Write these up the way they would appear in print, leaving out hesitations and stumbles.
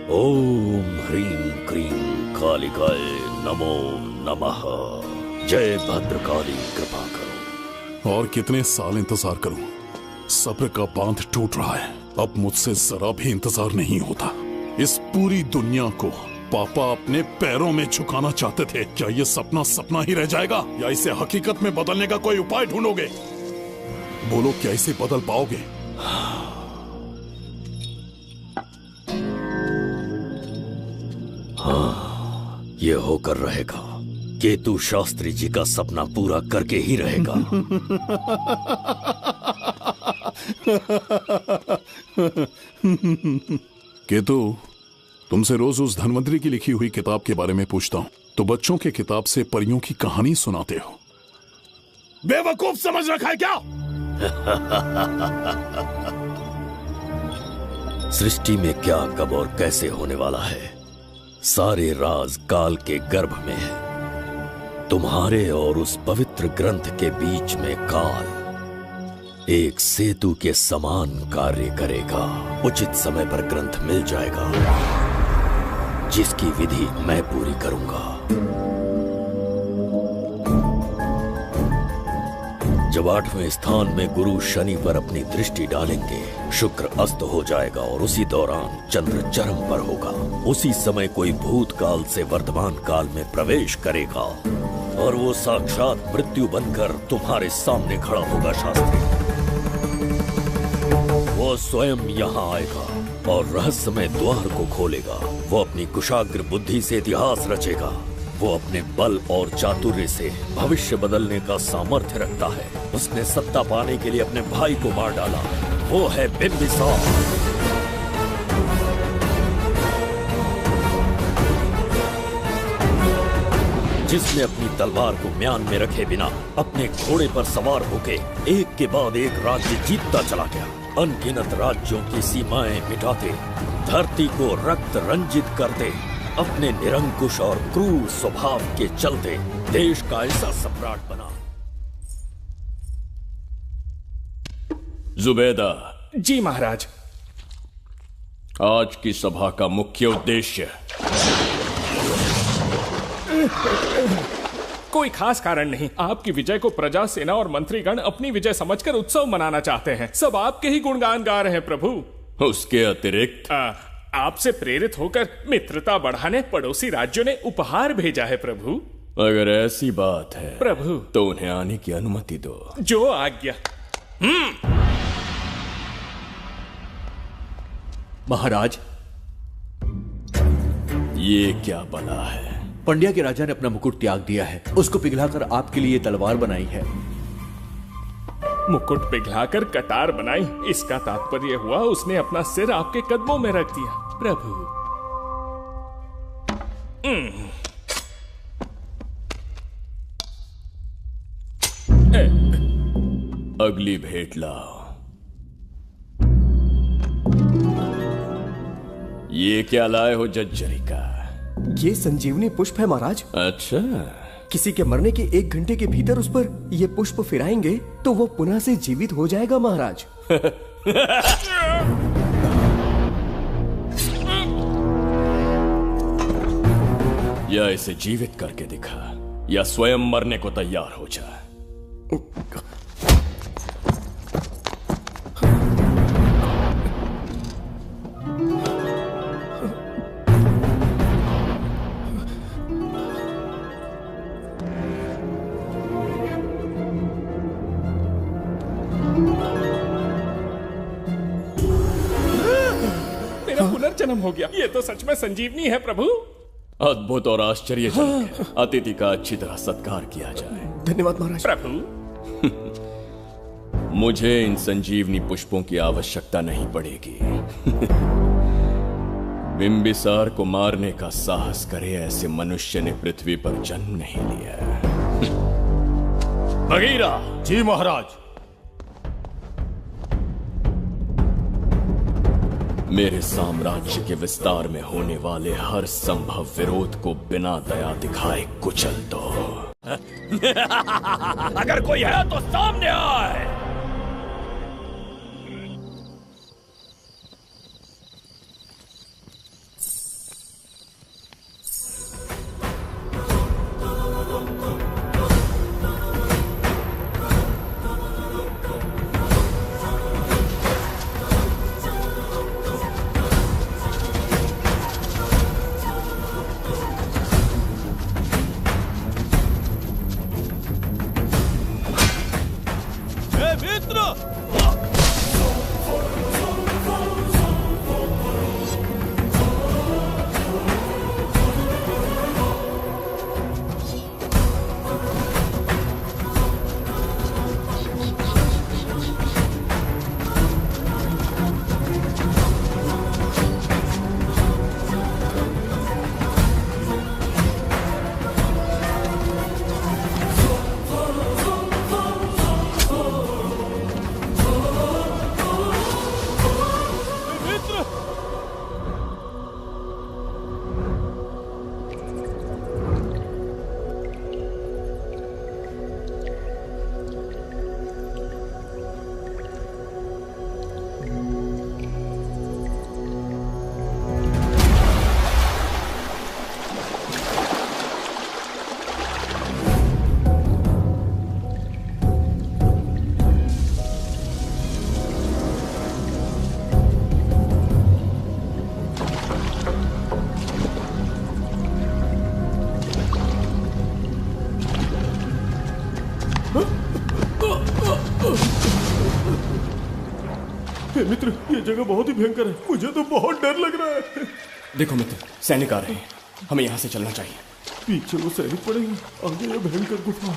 ओम ह्रीं क्रीं कालिकाय नमो नमः। जय भद्रकाली, कृपा करो। और कितने साल इंतजार करूं? सब्र का बांध टूट रहा है। अब मुझसे जरा भी इंतजार नहीं होता। इस पूरी दुनिया को पापा अपने पैरों में झुकाना चाहते थे। क्या ये सपना सपना ही रह जाएगा या इसे हकीकत में बदलने का कोई उपाय ढूंढोगे? बोलो, क्या इसे बदल पाओगे? हाँ, ये होकर रहेगा। केतु शास्त्री जी का सपना पूरा करके ही रहेगा। केतु, तुमसे रोज उस धनवंतरी की लिखी हुई किताब के बारे में पूछता हूँ तो बच्चों के किताब से परियों की कहानी सुनाते हो। बेवकूफ समझ रखा है क्या? सृष्टि में क्या, कब और कैसे होने वाला है, सारे राज काल के गर्भ में है। तुम्हारे और उस पवित्र ग्रंथ के बीच में काल एक सेतु के समान कार्य करेगा। उचित समय पर ग्रंथ मिल जाएगा, जिसकी विधि मैं पूरी करूंगा। जब 8वें स्थान में गुरु शनि पर अपनी दृष्टि डालेंगे, शुक्र अस्त हो जाएगा और उसी दौरान चंद्र चरम पर होगा। उसी समय कोई भूतकाल से वर्तमान काल में प्रवेश करेगा और वो साक्षात मृत्यु बनकर तुम्हारे सामने खड़ा होगा। शास्त्री, वो स्वयं यहाँ आएगा और रहस्यमय द्वार को खोलेगा। वो अपनी कुशाग्र बुद्धि से इतिहास रचेगा। वो अपने बल और चातुर्य से भविष्य बदलने का सामर्थ्य रखता है। उसने सत्ता पाने के लिए अपने भाई को मार डाला। वो है बिंबिसार। जिसने अपनी तलवार को म्यान में रखे बिना अपने घोड़े पर सवार होके एक के बाद एक राज्य जीतता चला गया। अनगिनत राज्यों की सीमाएं मिटाते, धरती को रक्त रंजित करते, अपने निरंकुश और क्रूर स्वभाव के चलते देश का ऐसा सम्राट बना। जुबैदा। जी महाराज। आज की सभा का मुख्य उद्देश्य कोई खास कारण नहीं। आपकी विजय को प्रजा, सेना और मंत्रीगण अपनी विजय समझकर उत्सव मनाना चाहते हैं। सब आपके ही गुणगान गा रहे हैं प्रभु। उसके अतिरिक्त आपसे प्रेरित होकर मित्रता बढ़ाने पड़ोसी राज्यों ने उपहार भेजा है प्रभु। अगर ऐसी बात है प्रभु तो उन्हें आने की अनुमति दो। जो आज्ञा। महाराज, ये क्या बला है? पंड्या के राजा ने अपना मुकुट त्याग दिया है। उसको पिघलाकर आपके लिए तलवार बनाई है। मुकुट पिघलाकर कटार बनाई, इसका तात्पर्य हुआ उसने अपना सिर आपके कदमों में रख दिया प्रभु। अगली भेंट लाओ। ये क्या लाए हो जज्जरी का? ये संजीवनी पुष्प है महाराज। अच्छा। किसी के मरने के 1 घंटे के भीतर उस पर ये पुष्प फिराएंगे तो वो पुनः से जीवित हो जाएगा महाराज। या इसे जीवित करके दिखा या स्वयं मरने को तैयार हो जा। पुनर्जन्म हो गया। ये तो सच में संजीवनी है प्रभु। अद्भुत और आश्चर्यजनक। अतिथि का अच्छी तरह सत्कार किया जाए। धन्यवाद महाराज। प्रभु, मुझे इन संजीवनी पुष्पों की आवश्यकता नहीं पड़ेगी। बिंबिसार को मारने का साहस करे ऐसे मनुष्य ने पृथ्वी पर जन्म नहीं लिया। बगीरा। जी महाराज। मेरे साम्राज्य के विस्तार में होने वाले हर संभव विरोध को बिना दया दिखाए कुचल दो। अगर कोई है तो सामने आए। मित्र, ये जगह बहुत ही भयंकर है। मुझे तो बहुत डर लग रहा है। देखो मित्र, सैनिक आ रहे हैं, हमें यहाँ से चलना चाहिए। पीछे वो सैनिक पड़ेंगे, आगे ये भयंकर गुफा।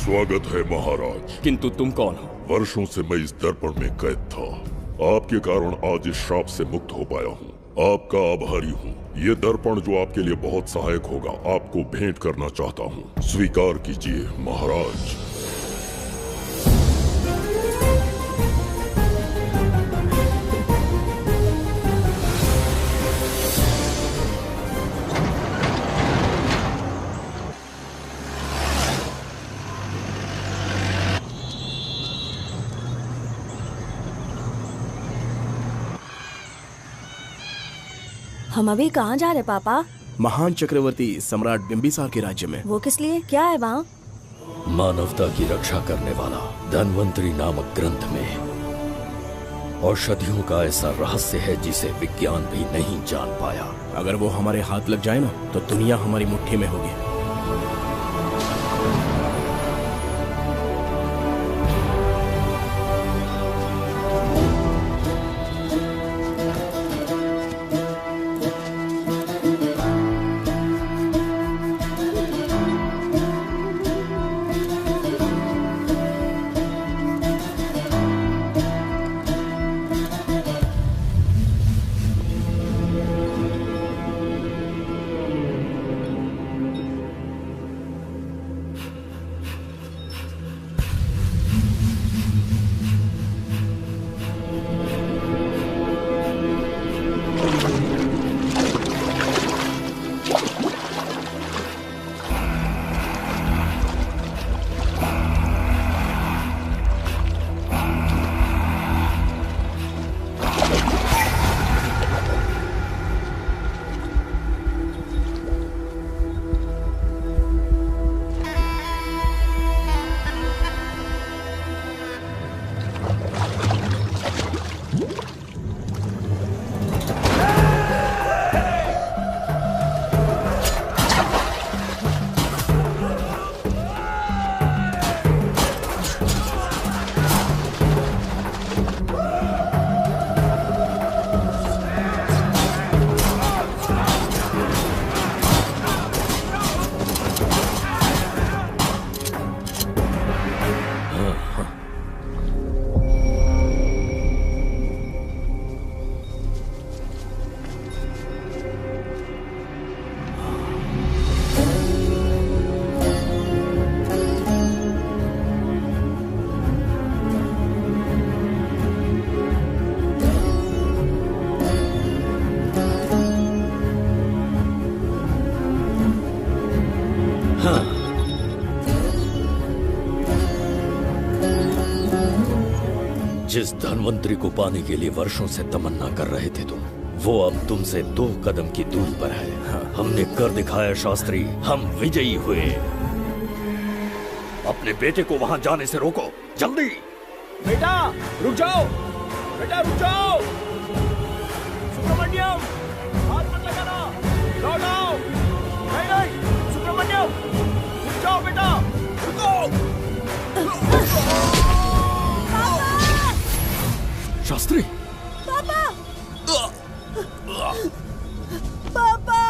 स्वागत है महाराज। किंतु तुम कौन हो? वर्षों से मैं इस दर्पण में कैद था। आपके कारण आज इस श्राप से मुक्त हो पाया हूँ। आपका आभारी हूँ। ये दर्पण जो आपके लिए बहुत सहायक होगा, आपको भेंट करना चाहता हूँ। स्वीकार कीजिए महाराज। हम अभी कहाँ जा रहे पापा? महान चक्रवर्ती सम्राट बिंबिसार के राज्य में। वो किस लिए? क्या है वहाँ? मानवता की रक्षा करने वाला धन्वंतरी नामक ग्रंथ में औषधियों का ऐसा रहस्य है जिसे विज्ञान भी नहीं जान पाया। अगर वो हमारे हाथ लग जाए ना, तो दुनिया हमारी मुट्ठी में होगी। जिस धन्वंतरी को पाने के लिए वर्षों से तमन्ना कर रहे थे तुम, वो अब तुमसे 2 कदम की दूरी पर है। हमने कर दिखाया शास्त्री, हम विजयी हुए। अपने बेटे को वहां जाने से रोको, जल्दी। बेटा रुक जाओ, बेटा रुक जाओ। सुब्रमण्यम, हाथ मत लगाना, लौट आओ। नहीं नहीं सुब्रमण्यम, रुक जाओ बेटा, रुको। शास्त्री, पापा, पापा।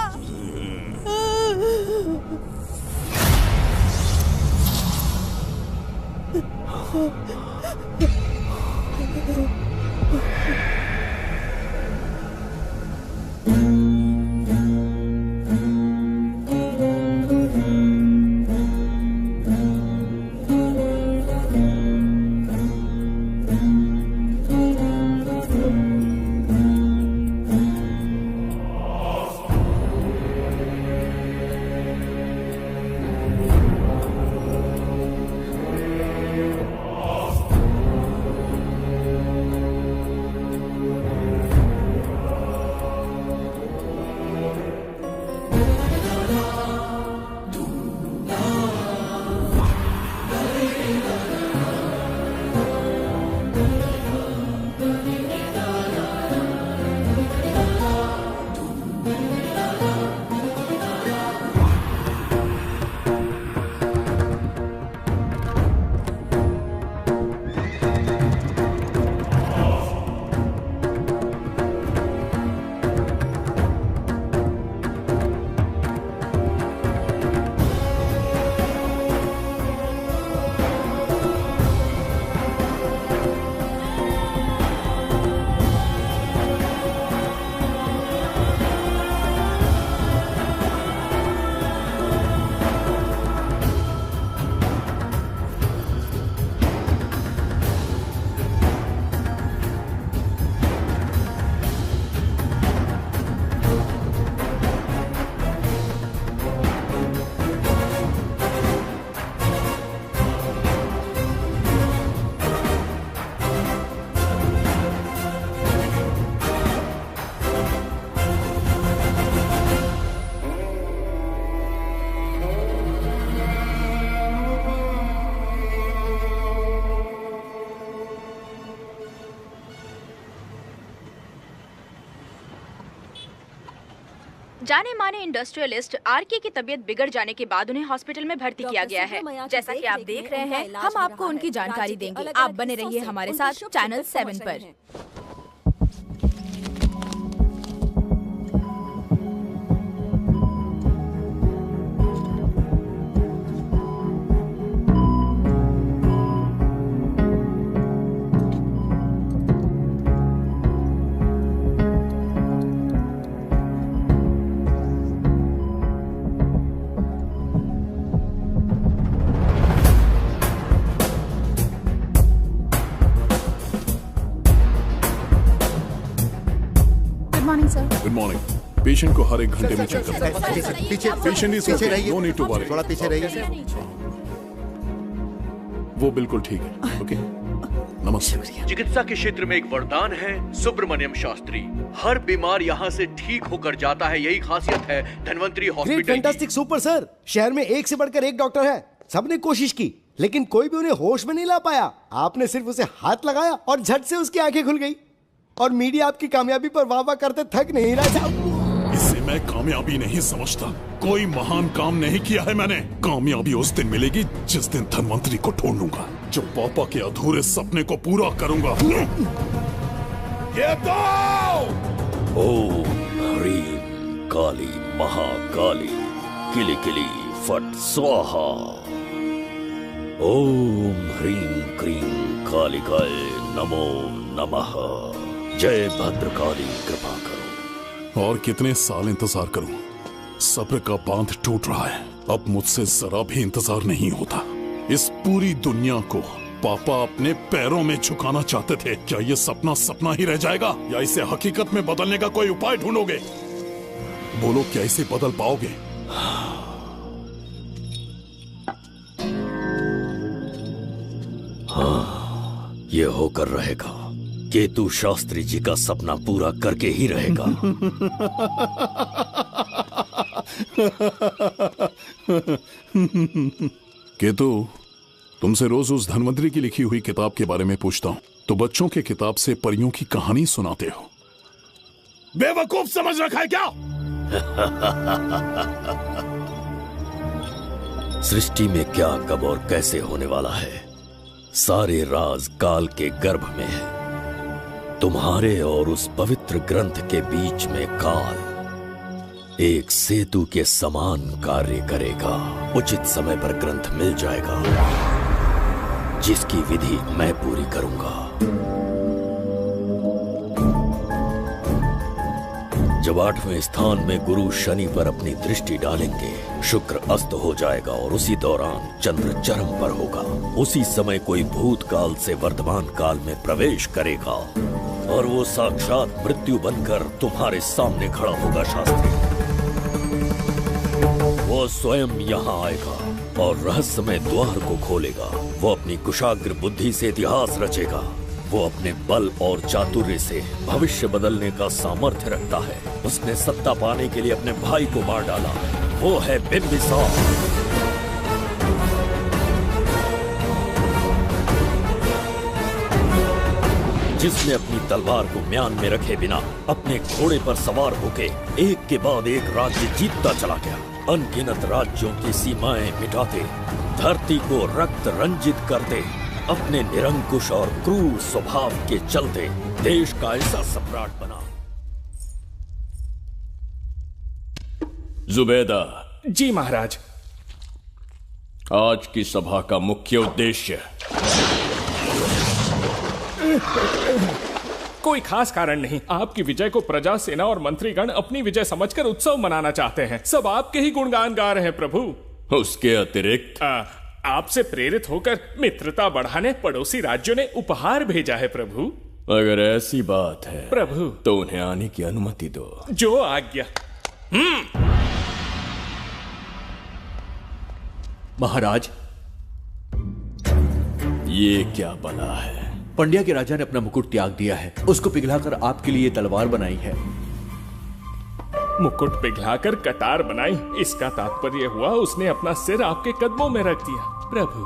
जाने माने इंडस्ट्रियलिस्ट आरके की तबीयत बिगड़ जाने के बाद उन्हें हॉस्पिटल में भर्ती किया गया है। जैसा कि आप देख रहे हैं, हम आपको उनकी जानकारी देंगे। आप बने रहिए हमारे साथ चैनल 7 पर। Good morning. पेशेंट को हर 1 घंटे में चेक करते हैं। Patient is okay, no need to worry. थोड़ा पीछे रहिए। वो बिल्कुल ठीक है। ओके, नमस्ते। चिकित्सा के क्षेत्र में एक वरदान है सुब्रमण्यम शास्त्री। हर बीमार यहाँ से ठीक होकर जाता है, यही खासियत है धन्वंतरी हॉस्पिटल की। Fantastic, super sir. शहर में एक से बढ़कर एक डॉक्टर है। सबने कोशिश की लेकिन कोई भी उन्हें होश में नहीं ला पाया। आपने सिर्फ उसे हाथ लगाया और झट से उसकी आंखें खुल गई। और मीडिया आपकी कामयाबी पर वाह वाह करते थक नहीं रहा साहब। इसे मैं कामयाबी नहीं समझता। कोई महान काम नहीं किया है मैंने। कामयाबी उस दिन मिलेगी जिस दिन धन्वंतरी को ढूंढूंगा, जो पापा के अधूरे सपने को पूरा करूंगा। ये तो ओम ह्रीं काली महाकाली किली किली फट स्वाहा। ओम ह्रीं क्रीं कालिकाय नमो नमः। जय भद्रकाली, कृपा करो। और कितने साल इंतजार करूं? सब्र का बांध टूट रहा है। अब मुझसे जरा भी इंतजार नहीं होता। इस पूरी दुनिया को पापा अपने पैरों में झुकाना चाहते थे। क्या ये सपना सपना ही रह जाएगा या इसे हकीकत में बदलने का कोई उपाय ढूंढोगे? बोलो, क्या इसे बदल पाओगे? हाँ, ये होकर रहेगा। केतु शास्त्री जी का सपना पूरा करके ही रहेगा। केतु, तुमसे रोज उस धनवंतरी की लिखी हुई किताब के बारे में पूछता हूं तो बच्चों के किताब से परियों की कहानी सुनाते हो। बेवकूफ समझ रखा है क्या? सृष्टि में क्या, कब और कैसे होने वाला है, सारे राज काल के गर्भ में है। तुम्हारे और उस पवित्र ग्रंथ के बीच में काल एक सेतु के समान कार्य करेगा। उचित समय पर ग्रंथ मिल जाएगा, जिसकी विधि मैं पूरी करूंगा। जब 8वें स्थान में गुरु शनि पर अपनी दृष्टि डालेंगे, शुक्र अस्त हो जाएगा और उसी दौरान चंद्र चरम पर होगा। उसी समय कोई भूतकाल से वर्तमान काल में प्रवेश करेगा और वो साक्षात मृत्यु बनकर तुम्हारे सामने खड़ा होगा। शास्त्री, वो स्वयं यहाँ आएगा और रहस्यमय द्वार को खोलेगा। वो अपनी कुशाग्र बुद्धि से इतिहास रचेगा। वो अपने बल और चातुर्य से भविष्य बदलने का सामर्थ्य रखता है। उसने सत्ता पाने के लिए अपने भाई को मार डाला। वो है बिंबिसार। जिसने अपनी तलवार को म्यान में रखे बिना अपने घोड़े पर सवार होके एक के बाद एक राज्य जीतता चला गया। अनगिनत राज्यों की सीमाएं मिटाते, धरती को रक्त रंजित करते, अपने निरंकुश और क्रूर स्वभाव के चलते देश का ऐसा सम्राट बना। जुबैदा। जी महाराज। आज की सभा का मुख्य उद्देश्य कोई खास कारण नहीं। आपकी विजय को प्रजा, सेना और मंत्रीगण अपनी विजय समझकर उत्सव मनाना चाहते हैं। सब आपके ही गुणगान गा रहे हैं प्रभु। उसके अतिरिक्त आपसे प्रेरित होकर मित्रता बढ़ाने पड़ोसी राज्यों ने उपहार भेजा है प्रभु। अगर ऐसी बात है प्रभु तो उन्हें आने की अनुमति दो। जो आज्ञा। महाराज, ये क्या बला है? पंड्या के राजा ने अपना मुकुट त्याग दिया है। उसको पिघलाकर आपके लिए तलवार बनाई है। मुकुट पिघलाकर कटार बनाई, इसका तात्पर्य हुआ उसने अपना सिर आपके कदमों में रख दिया प्रभु।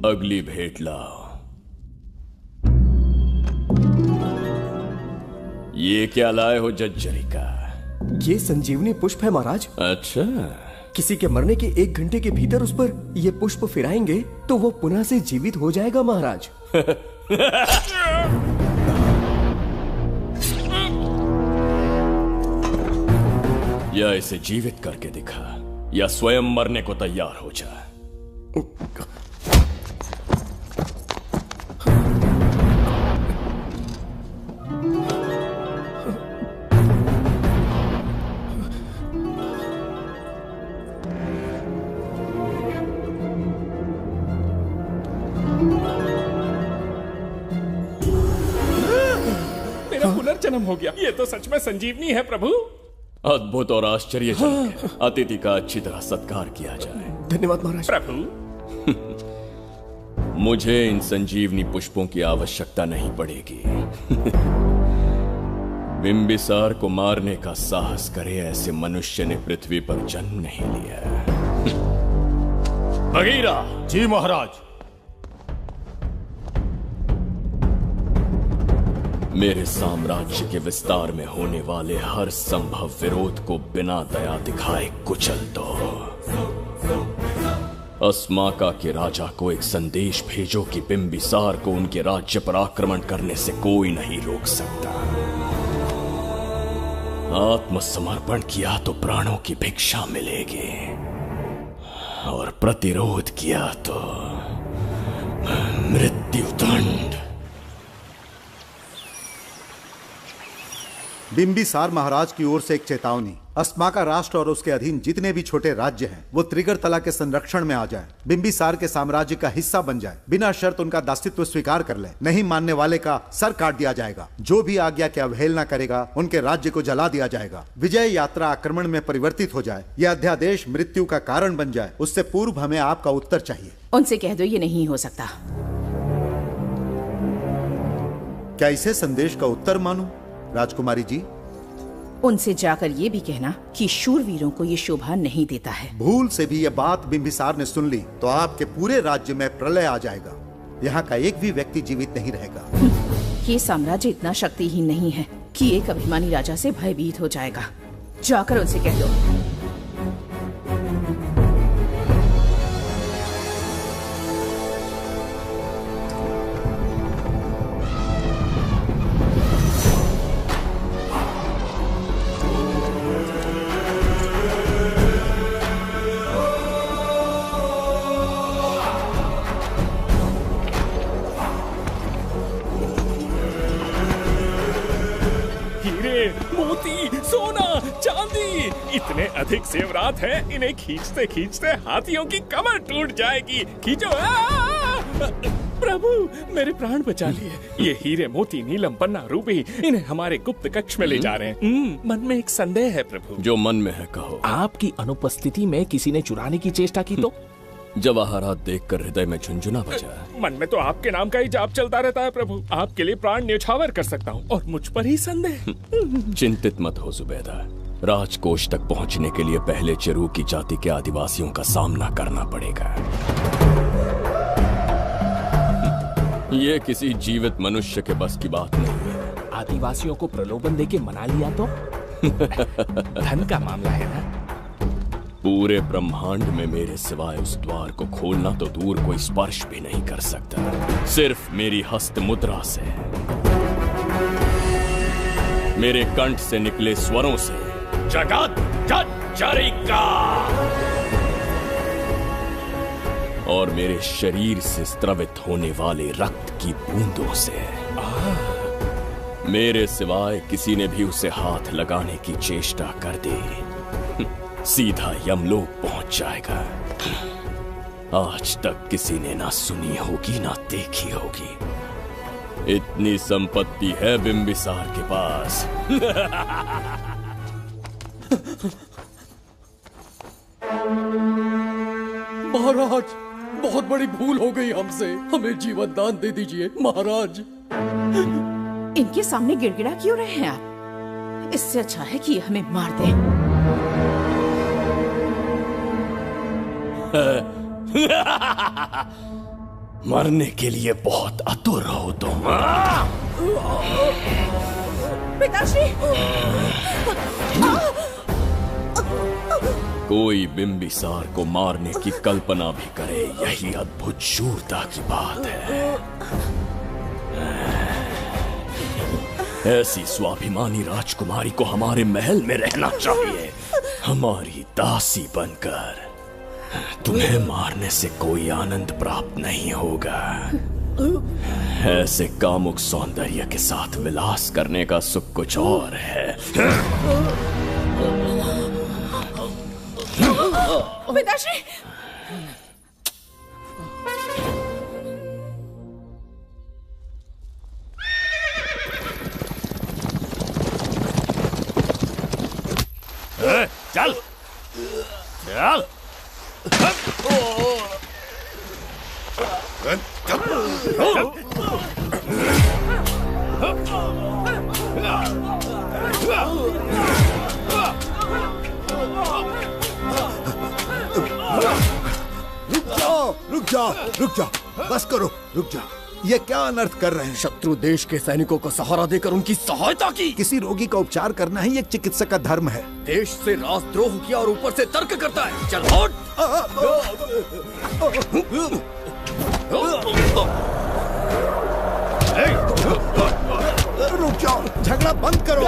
अगली भेंट लाओ। ये क्या लाए हो जज्जरी का? ये संजीवनी पुष्प है महाराज। अच्छा। किसी के मरने के 1 घंटे के भीतर उस पर ये पुष्प फिराएंगे तो वो पुनः से जीवित हो जाएगा महाराज। या इसे जीवित करके दिखा या स्वयं मरने को तैयार हो जा। मेरा पुनर्जन्म हो गया। ये तो सच में संजीवनी है प्रभु। अद्भुत और आश्चर्यजनक। अतिथि का अच्छी तरह सत्कार किया जाए। धन्यवाद महाराज। प्रभु, मुझे इन संजीवनी पुष्पों की आवश्यकता नहीं पड़ेगी। बिंबिसार को मारने का साहस करे ऐसे मनुष्य ने पृथ्वी पर जन्म नहीं लिया। बगीरा। जी महाराज। मेरे साम्राज्य के विस्तार में होने वाले हर संभव विरोध को बिना दया दिखाए कुचल दो। अस्माका के राजा को एक संदेश भेजो कि बिंबिसार को उनके राज्य पर आक्रमण करने से कोई नहीं रोक सकता। आत्मसमर्पण किया तो प्राणों की भिक्षा मिलेगी और प्रतिरोध किया तो मृत्युदंड। बिंबिसार महाराज की ओर से एक चेतावनी। अस्माका राष्ट्र और उसके अधीन जितने भी छोटे राज्य हैं वो त्रिगर्तला के संरक्षण में आ जाएं, बिंबिसार के साम्राज्य का हिस्सा बन जाएं, बिना शर्त उनका दासत्व स्वीकार कर लें। नहीं मानने वाले का सर काट दिया जाएगा। जो भी आज्ञा की अवहेलना करेगा उनके राज्य को जला दिया जाएगा। विजय यात्रा आक्रमण में परिवर्तित हो जाए, यह अध्यादेश मृत्यु का कारण बन जाए, उससे पूर्व हमें आपका उत्तर चाहिए। उनसे कह दो ये नहीं हो सकता। क्या इसे संदेश का उत्तर मानूं, राजकुमारी जी? उनसे जाकर ये भी कहना कि शूरवीरों को ये शोभा नहीं देता है। भूल से भी ये बात बिंबिसार ने सुन ली तो आपके पूरे राज्य में प्रलय आ जाएगा। यहाँ का एक भी व्यक्ति जीवित नहीं रहेगा। ये साम्राज्य इतना शक्तिहीन नहीं है कि एक अभिमानी राजा से भयभीत हो जाएगा। जाकर उनसे कह दो। इतने अधिक जेवरात हैं, इन्हें खींचते खींचते हाथियों की कमर टूट जाएगी। खींचो। प्रभु मेरे प्राण बचा लिए। ये हीरे मोती नीलम पन्ना रूबी इन्हें हमारे गुप्त कक्ष में ले जा रहे हैं। मन में एक संदेह है प्रभु। जो मन में है कहो। आपकी अनुपस्थिति में किसी ने चुराने की चेष्टा की तो? जवाहरात देखकर हृदय में झुंझुना बजा। मन में तो आपके नाम का ही जाप चलता रहता है प्रभु। आपके लिए प्राण न्यौछावर कर सकता हूँ और मुझ पर ही संदेह। चिंतित मत हो जुबैदा। राजकोष तक पहुंचने के लिए पहले चेरूकी जाति के आदिवासियों का सामना करना पड़ेगा। ये किसी जीवित मनुष्य के बस की बात नहीं है। आदिवासियों को प्रलोभन देके मना लिया तो? धन का मामला है ना। पूरे ब्रह्मांड में मेरे सिवाय उस द्वार को खोलना तो दूर कोई स्पर्श भी नहीं कर सकता। सिर्फ मेरी हस्त मुद्रा से, मेरे कंठ से निकले स्वरों से जगत जचरिका और मेरे शरीर से स्त्रवित होने वाले रक्त की बूंदों से। मेरे सिवाय किसी ने भी उसे हाथ लगाने की चेष्टा कर दी, सीधा यमलोक पहुंच जाएगा। आज तक किसी ने ना सुनी होगी ना देखी होगी। इतनी संपत्ति है बिंबिसार के पास। महाराज बहुत बड़ी भूल हो गई हमसे, हमें जीवन दान दे दीजिए महाराज। इनके सामने गिड़गिड़ा क्यों रहे हैं आप? इससे अच्छा है कि हमें मार दें। मरने के लिए बहुत आतुर हो तुम। पिताश्री! कोई बिंबिसार को मारने की कल्पना भी करे, यही अद्भुत शूरता की बात है। ऐसी स्वाभिमानी राजकुमारी को हमारे महल में रहना चाहिए, हमारी दासी बनकर। तुम्हें मारने से कोई आनंद प्राप्त नहीं होगा। ऐसे कामुक सौंदर्य के साथ विलास करने का सुख कुछ और है। पिताश्री! चल चल। रुक जाओ, बस करो, रुक जाओ। ये क्या अनर्थ कर रहे हैं? शत्रु देश के सैनिकों को सहारा देकर उनकी सहायता की। किसी रोगी का उपचार करना ही एक चिकित्सक का धर्म है। देश से राजद्रोह किया और ऊपर से तर्क करता है। चल हट। रुक जाओ, झगड़ा बंद करो।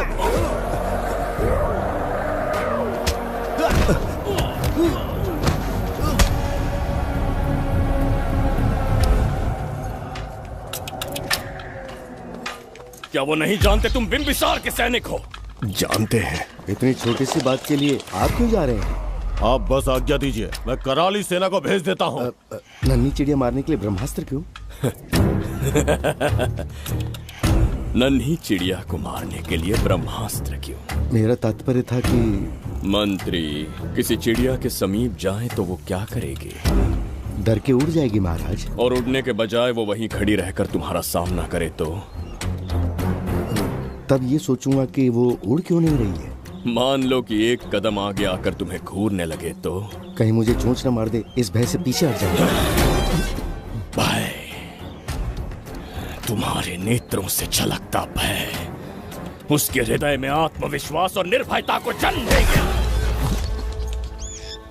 क्या वो नहीं जानते तुम बिंबिसार के सैनिक हो? जानते हैं। इतनी छोटी सी बात के लिए आप क्यों जा रहे हैं? आप बस आज्ञा दीजिए, मैं कराली सेना को भेज देता हूँ। नन्ही चिड़िया मारने के लिए ब्रह्मास्त्र क्यों? नन्ही चिड़िया को मारने के लिए ब्रह्मास्त्र क्यों? मेरा तात्पर्य था कि मंत्री किसी चिड़िया के समीप जाए तो वो क्या करेगी? डर के उड़ जाएगी महाराज। और उड़ने के बजाय वो वहीं खड़ी रहकर तुम्हारा सामना करे तो? तब ये सोचूंगा कि वो उड़ क्यों नहीं रही है। मान लो कि एक कदम आगे आकर तुम्हें घूरने लगे तो? कहीं मुझे चोंच न मार दे, इस भय से पीछे हट जाऊंगा। भय, तुम्हारे नेत्रों से झलकता भय उसके हृदय में आत्मविश्वास और निर्भयता को जन्म देगा।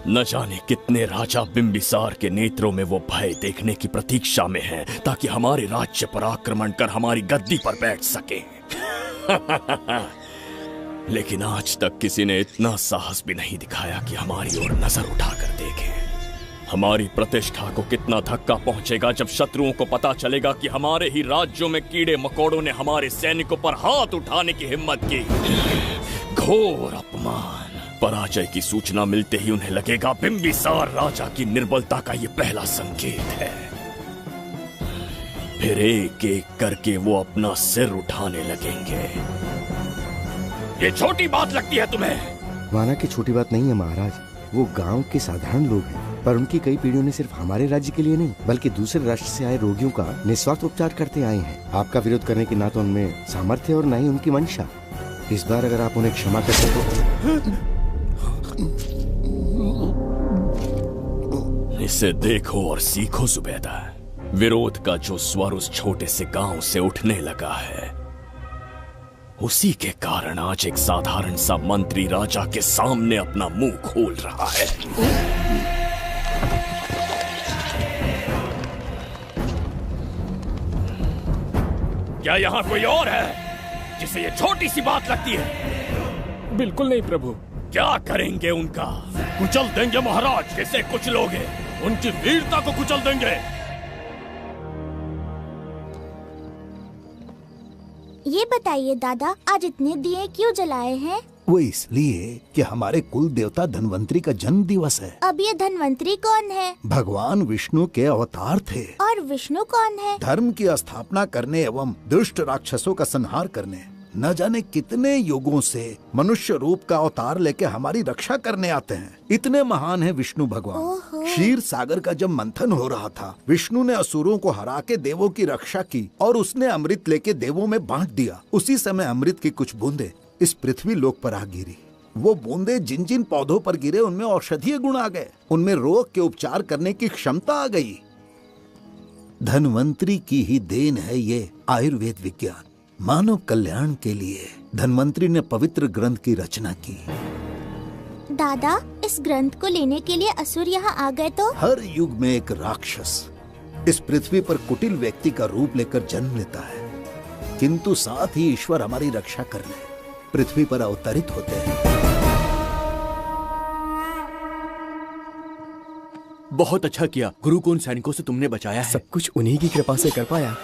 न जाने कितने राजा बिंबिसार के नेत्रों में वो भय देखने की प्रतीक्षा में हैं, ताकि हमारे राज्य पर आक्रमण कर हमारी गद्दी पर बैठ सके। लेकिन आज तक किसी ने इतना साहस भी नहीं दिखाया कि हमारी ओर नजर उठाकर देखे। हमारी प्रतिष्ठा को कितना धक्का पहुंचेगा जब शत्रुओं को पता चलेगा कि हमारे ही राज्यों में कीड़े मकोड़ों ने हमारे सैनिकों पर हाथ उठाने की हिम्मत की। घोर अपमान। पराजय की सूचना मिलते ही उन्हें लगेगा बिंबिसार राजा की निर्बलता का ये पहला संकेत है। फिर एक एक करके वो अपना सिर उठाने लगेंगे। ये छोटी बात लगती है तुम्हें? माना कि छोटी बात नहीं है महाराज। वो गांव के साधारण लोग हैं, पर उनकी कई पीढ़ियों ने सिर्फ हमारे राज्य के लिए नहीं बल्कि दूसरे राष्ट्र से आए रोगियों का निस्वार्थ उपचार करते आए हैं। आपका विरोध करने की ना तो उनमें सामर्थ्य और ना ही उनकी मंशा। इस बार अगर आप उन्हें क्षमा करते तो। इसे देखो और सीखो जुबैदा। विरोध का जो स्वर उस छोटे से गांव से उठने लगा है, उसी के कारण आज एक साधारण सा मंत्री राजा के सामने अपना मुंह खोल रहा है। क्या यहाँ कोई और है जिसे ये छोटी सी बात लगती है? बिल्कुल नहीं प्रभु। क्या करेंगे उनका? कुचल देंगे महाराज। कैसे कुचलोगे? उनकी वीरता को कुचल देंगे। ये बताइए दादा, आज इतने दिए क्यों जलाए हैं? वो इसलिए कि हमारे कुल देवता धन्वंतरी का जन्म दिवस है। अब ये धन्वंतरी कौन है? भगवान विष्णु के अवतार थे। और विष्णु कौन है? धर्म की स्थापना करने एवं दुष्ट राक्षसों का संहार करने। न जाने कितने युगों से मनुष्य रूप का अवतार लेके हमारी रक्षा करने आते हैं। इतने महान है विष्णु भगवान। क्षीर सागर का जब मंथन हो रहा था, विष्णु ने असुरों को हरा के देवों की रक्षा की और उसने अमृत लेके देवों में बांट दिया। उसी समय अमृत की कुछ बूंदे इस पृथ्वी लोक पर आ गिरी। वो बूंदे जिन जिन पौधों पर गिरे उनमें औषधीय गुण आ गए, उनमें रोग के उपचार करने की क्षमता आ गई। धन्वंतरी की ही देन है ये आयुर्वेद विज्ञान। मानव कल्याण के लिए धन्वंतरी ने पवित्र ग्रंथ की रचना की। दादा, इस ग्रंथ को लेने के लिए असुर यहाँ आ गए तो? हर युग में एक राक्षस इस पृथ्वी पर कुटिल व्यक्ति का रूप लेकर जन्म लेता है, किंतु साथ ही ईश्वर हमारी रक्षा करने पृथ्वी पर अवतरित होते हैं। बहुत अच्छा किया गुरु को उन सैनिकों से तुमने बचाया है। सब कुछ उन्हीं की कृपा से कर पाया।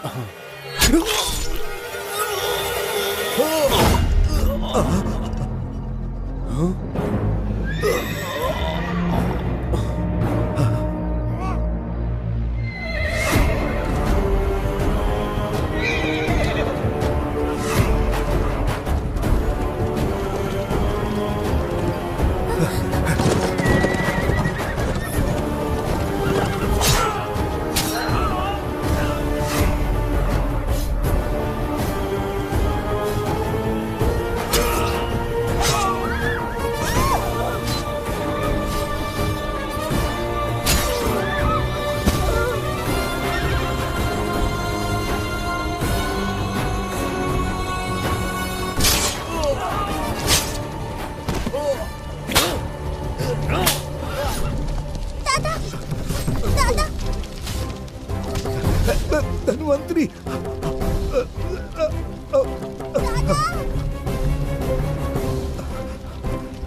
धन्वंतरी,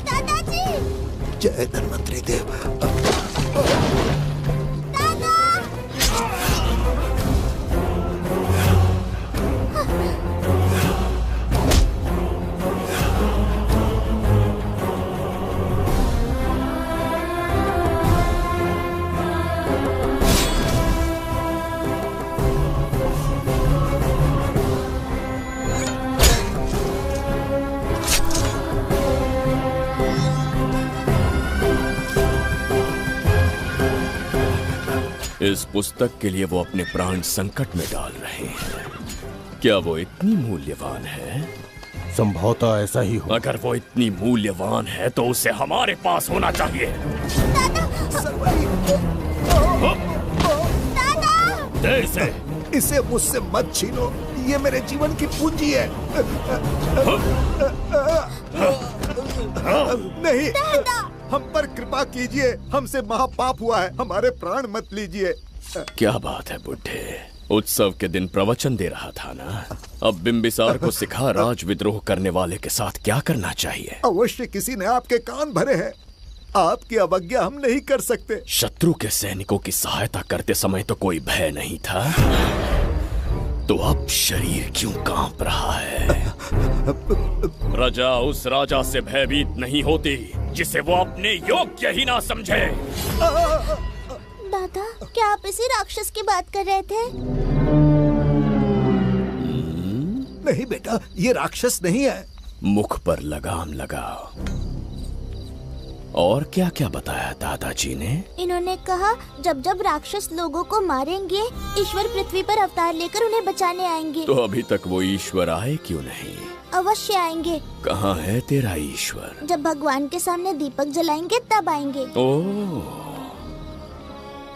दादाजी, जय धन्वंतरी देव। इस पुस्तक के लिए वो अपने प्राण संकट में डाल रहे हैं। क्या वो इतनी मूल्यवान है? संभवतः ऐसा ही हो। अगर वो इतनी मूल्यवान है तो उसे हमारे पास होना चाहिए। दे इसे मुझसे मत छीनो, ये मेरे जीवन की पूंजी है। नहीं, हम पर कृपा कीजिए, हमसे महापाप हुआ है, हमारे प्राण मत लीजिए। क्या बात है बुड्ढे, उत्सव के दिन प्रवचन दे रहा था ना। अब बिंबिसार को सिखा राज विद्रोह करने वाले के साथ क्या करना चाहिए। अवश्य किसी ने आपके कान भरे हैं, आपकी अवज्ञा हम नहीं कर सकते। शत्रु के सैनिकों की सहायता करते समय तो कोई भय नहीं था, तो अब शरीर क्यों कांप रहा है? प्रजा उस राजा से भयभीत नहीं होती जिसे वो अपने योग्य ही ना समझे। दादा, क्या आप इसी राक्षस की बात कर रहे थे? नहीं बेटा, ये राक्षस नहीं है। मुख पर लगाम लगाओ। और क्या क्या बताया दादाजी ने? इन्होंने कहा जब जब राक्षस लोगों को मारेंगे, ईश्वर पृथ्वी पर अवतार लेकर उन्हें बचाने आएंगे। तो अभी तक वो ईश्वर आए क्यों नहीं? अवश्य आएंगे। कहाँ है तेरा ईश्वर? जब भगवान के सामने दीपक जलाएंगे तब आएंगे। ओह,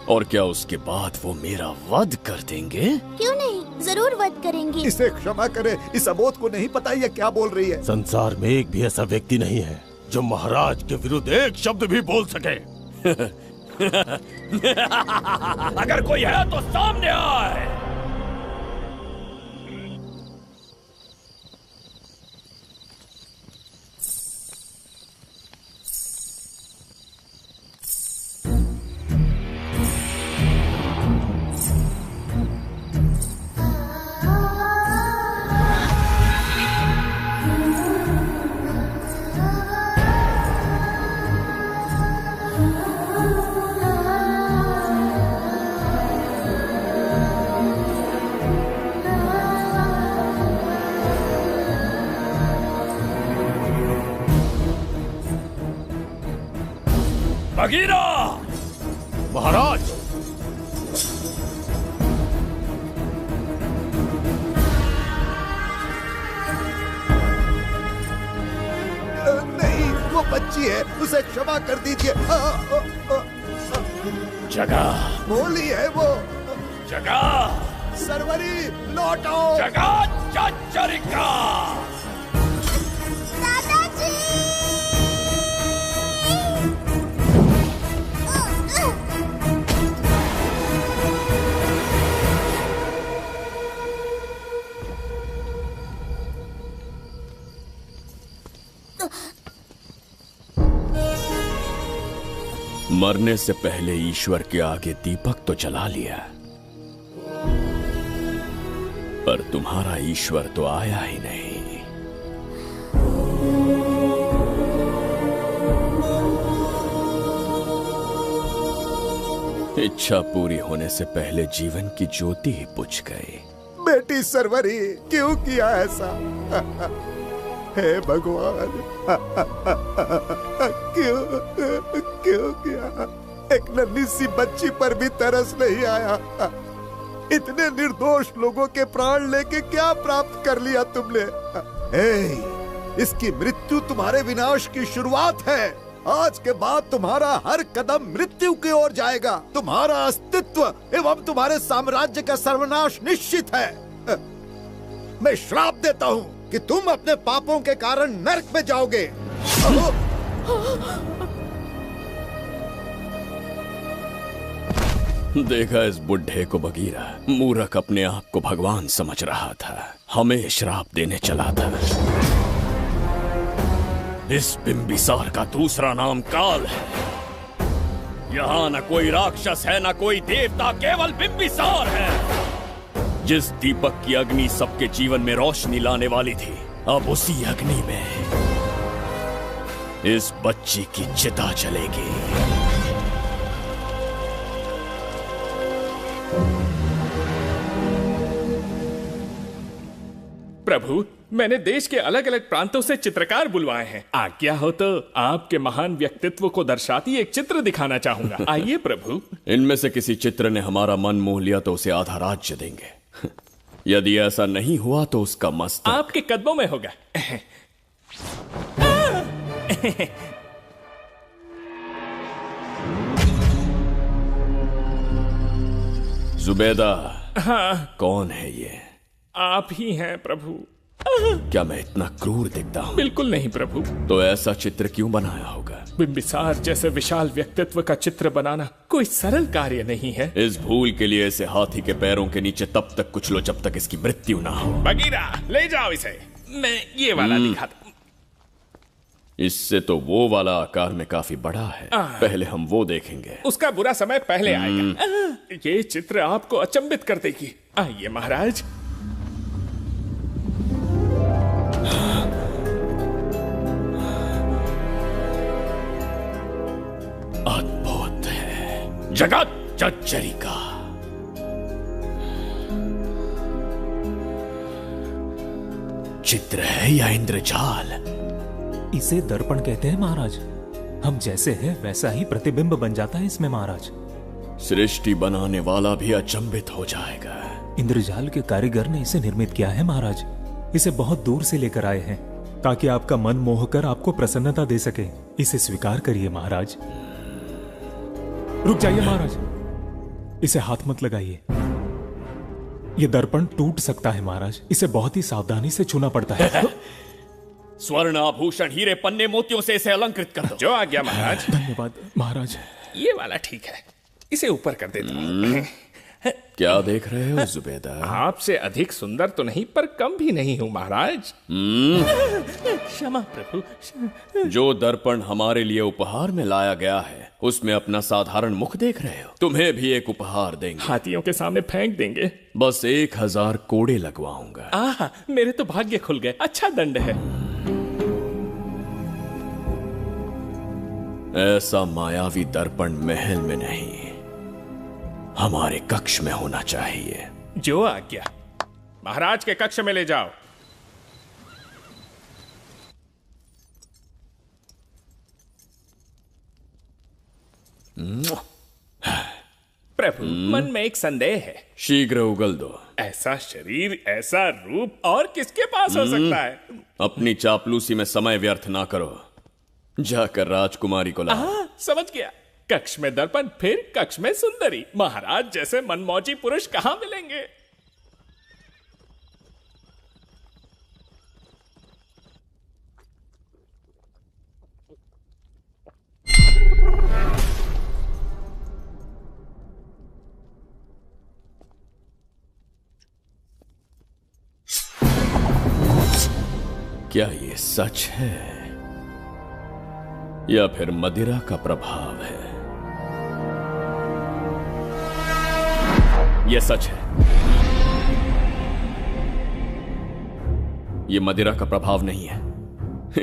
और क्या उसके बाद वो मेरा वध कर देंगे? क्यों नहीं, जरूर वध करेंगे। इसे क्षमा करे, इस अबोध को नहीं पता ये क्या बोल रही है। संसार में एक भी ऐसा व्यक्ति नहीं है जो महाराज के विरुद्ध एक शब्द भी बोल सके। अगर कोई है तो सामने आए। बगीरा! महाराज! नहीं, वो बच्ची है, उसे क्षमा कर दीजिए। जगह बोली है वो। जगह सरवरी लौटो। जगह चचरिका। मरने से पहले ईश्वर के आगे दीपक तो जला लिया, पर तुम्हारा ईश्वर तो आया ही नहीं। इच्छा पूरी होने से पहले जीवन की ज्योति ही बुझ गई। बेटी सरवरी, क्यों किया ऐसा? हे भगवान, क्यों किया? एक नन्ही सी बच्ची पर भी तरस नहीं आया। इतने निर्दोष लोगों के प्राण लेके क्या प्राप्त कर लिया तुमने? इसकी मृत्यु तुम्हारे विनाश की शुरुआत है। आज के बाद तुम्हारा हर कदम मृत्यु की ओर जाएगा। तुम्हारा अस्तित्व एवं तुम्हारे साम्राज्य का सर्वनाश निश्चित है। मैं श्राप देता हूँ कि तुम अपने पापों के कारण नरक में जाओगे। देखा इस बुढ़े को बगीरा, मूर्ख अपने आप को भगवान समझ रहा था, हमें श्राप देने चला था। इस बिंबिसार का दूसरा नाम काल है। यहाँ न कोई राक्षस है, न कोई देवता, केवल बिंबिसार है। जिस दीपक की अग्नि सबके जीवन में रोशनी लाने वाली थी, अब उसी अग्नि में इस बच्ची की चिता जलेगी। प्रभु, मैंने देश के अलग अलग प्रांतों से चित्रकार बुलवाए हैं। आज्ञा हो तो आपके महान व्यक्तित्व को दर्शाती एक चित्र दिखाना चाहूंगा। आइए प्रभु। इनमें से किसी चित्र ने हमारा मन मोह लिया तो उसे आधा राज्य देंगे। यदि ऐसा नहीं हुआ तो उसका मस्तक आपके कदमों में होगा। जुबैदा। हाँ। कौन है ये? आप ही हैं प्रभु। क्या मैं इतना क्रूर दिखता हूँ? बिल्कुल नहीं प्रभु। तो ऐसा चित्र क्यों बनाया होगा? बिंबिसार जैसे विशाल व्यक्तित्व का चित्र बनाना कोई सरल कार्य नहीं है। इस भूल के लिए इसे हाथी के पैरों के नीचे तब तक कुचलो जब तक इसकी मृत्यु ना हो। बगीरा ले जाओ इसे। मैं ये वाला दिखाता। इससे तो वो वाला आकार में काफी बड़ा है। पहले हम वो देखेंगे। उसका बुरा समय पहले आएगा। ये चित्र आपको अचंभित कर देगी। आइए महाराज। अद्भुत है। जगत जज्जरिका। चित्र है या इंद्रजाल? इसे दर्पण कहते हैं महाराज। हम जैसे हैं वैसा ही प्रतिबिंब बन जाता है इसमें महाराज। सृष्टि बनाने वाला भी अचंभित हो जाएगा। इंद्रजाल के कारीगर ने इसे निर्मित किया है महाराज। इसे बहुत दूर से लेकर आए हैं ताकि आपका मन मोह कर आपको प्रसन्नता दे सके। इसे स्वीकार करिए महाराज। रुक जाइए महाराज, इसे हाथ मत लगाइए। यह दर्पण टूट सकता है महाराज। इसे बहुत ही सावधानी से छूना पड़ता है। स्वर्ण आभूषण हीरे पन्ने मोतियों से इसे अलंकृत कर दो। जो आ गया महाराज। धन्यवाद महाराज। ये वाला ठीक है, इसे ऊपर कर देता हूं। क्या देख रहे हो जुबैदा? आपसे अधिक सुंदर तो नहीं पर कम भी नहीं हूं महाराज। क्षमा प्रभु। जो दर्पण हमारे लिए उपहार में लाया गया है उसमें अपना साधारण मुख देख रहे हो? तुम्हें भी एक उपहार देंगे। हाथियों के सामने फेंक देंगे। बस 1000 कोड़े लगवाऊंगा। आहा, मेरे तो भाग्य खुल गए। अच्छा दंड है। ऐसा मायावी दर्पण महल में नहीं, हमारे कक्ष में होना चाहिए। जो आज्ञा। महाराज के कक्ष में ले जाओ। प्रभु, मन में एक संदेह है। शीघ्र उगल दो। ऐसा शरीर, ऐसा रूप और किसके पास हो सकता है? अपनी चापलूसी में समय व्यर्थ ना करो। जाकर राजकुमारी को लाओ। समझ गया। कक्ष में दर्पण, फिर कक्ष में सुंदरी। महाराज जैसे मनमौजी पुरुष कहां मिलेंगे? क्या ये सच है या फिर मदिरा का प्रभाव है? यह सच है। यह मदिरा का प्रभाव नहीं है।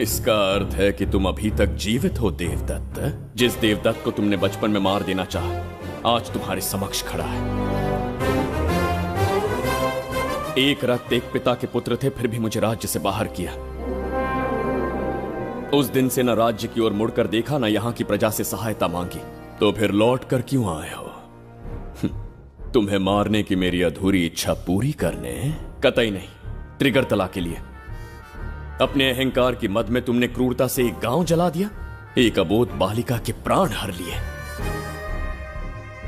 इसका अर्थ है कि तुम अभी तक जीवित हो देवदत्त। जिस देवदत्त को तुमने बचपन में मार देना चाहा आज तुम्हारे समक्ष खड़ा है। एक रक्त एक पिता के पुत्र थे, फिर भी मुझे राज्य से बाहर किया। उस दिन से न राज्य की ओर मुड़कर देखा, न यहां की प्रजा से सहायता मांगी। तो फिर लौट कर क्यों आए हो? तुम्हें मारने की मेरी अधूरी इच्छा पूरी करने? कतई नहीं, त्रिगर्तला के लिए। अपने अहंकार की मद में तुमने क्रूरता से एक गांव जला दिया, एक अबोध बालिका के प्राण हर लिए।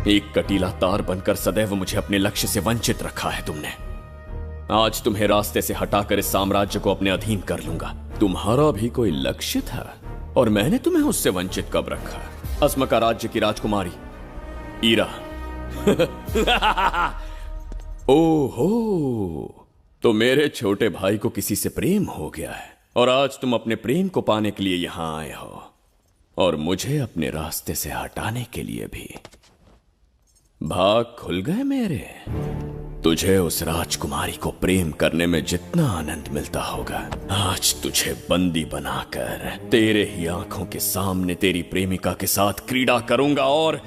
एक कटीला तार बनकर सदैव मुझे अपने लक्ष्य से वंचित रखा है तुमने। आज तुम्हें रास्ते से हटाकर इस साम्राज्य को अपने अधीन कर लूंगा। तुम्हारा भी कोई लक्ष्य था और मैंने तुम्हें उससे वंचित कब रखा? अस्मका राज्य की राजकुमारी ईरा। ओहो, तो मेरे छोटे भाई को किसी से प्रेम हो गया है और आज तुम अपने प्रेम को पाने के लिए यहां आए हो और मुझे अपने रास्ते से हटाने के लिए भी। भाग खुल गए मेरे। तुझे उस राजकुमारी को प्रेम करने में जितना आनंद मिलता होगा, आज तुझे बंदी बनाकर तेरे ही आंखों के सामने तेरी प्रेमिका के साथ क्रीड़ा करूंगा और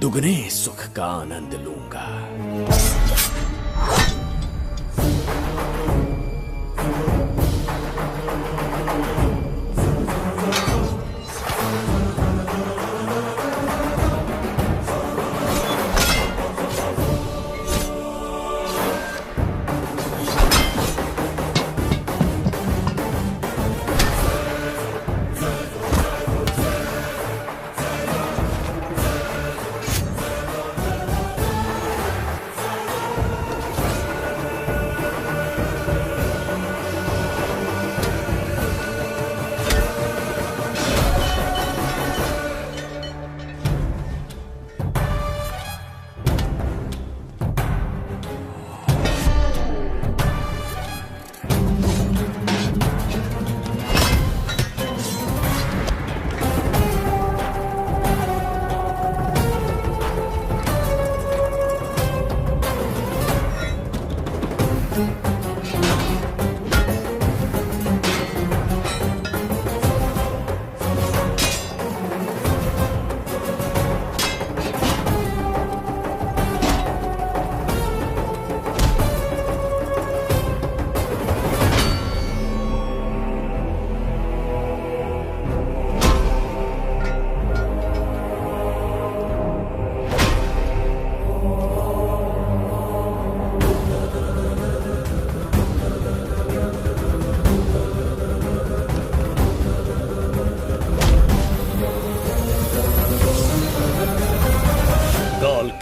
दुगने सुख का आनंद लूंगा।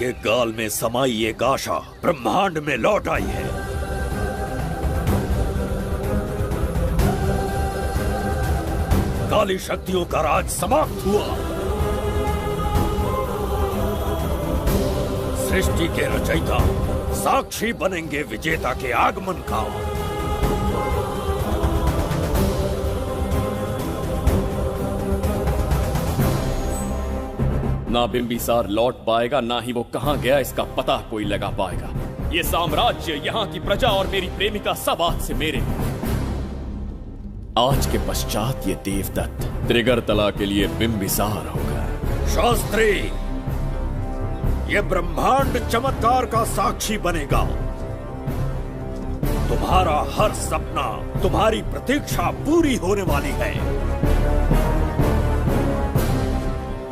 के गाल में समाई एक आशा ब्रह्मांड में लौट आई है। काली शक्तियों का राज समाप्त हुआ। सृष्टि के रचयिता साक्षी बनेंगे विजेता के आगमन का। ना बिंबिसार लौट पाएगा, ना ही वो कहां गया इसका पता कोई लगा पाएगा। ये साम्राज्य, यहाँ की प्रजा और मेरी प्रेमिका सब आज से मेरे। आज के पश्चात ये देवदत्त त्रिगर्तला के लिए बिंबिसार होगा। शास्त्री, ये ब्रह्मांड चमत्कार का साक्षी बनेगा। तुम्हारा हर सपना, तुम्हारी प्रतीक्षा पूरी होने वाली है।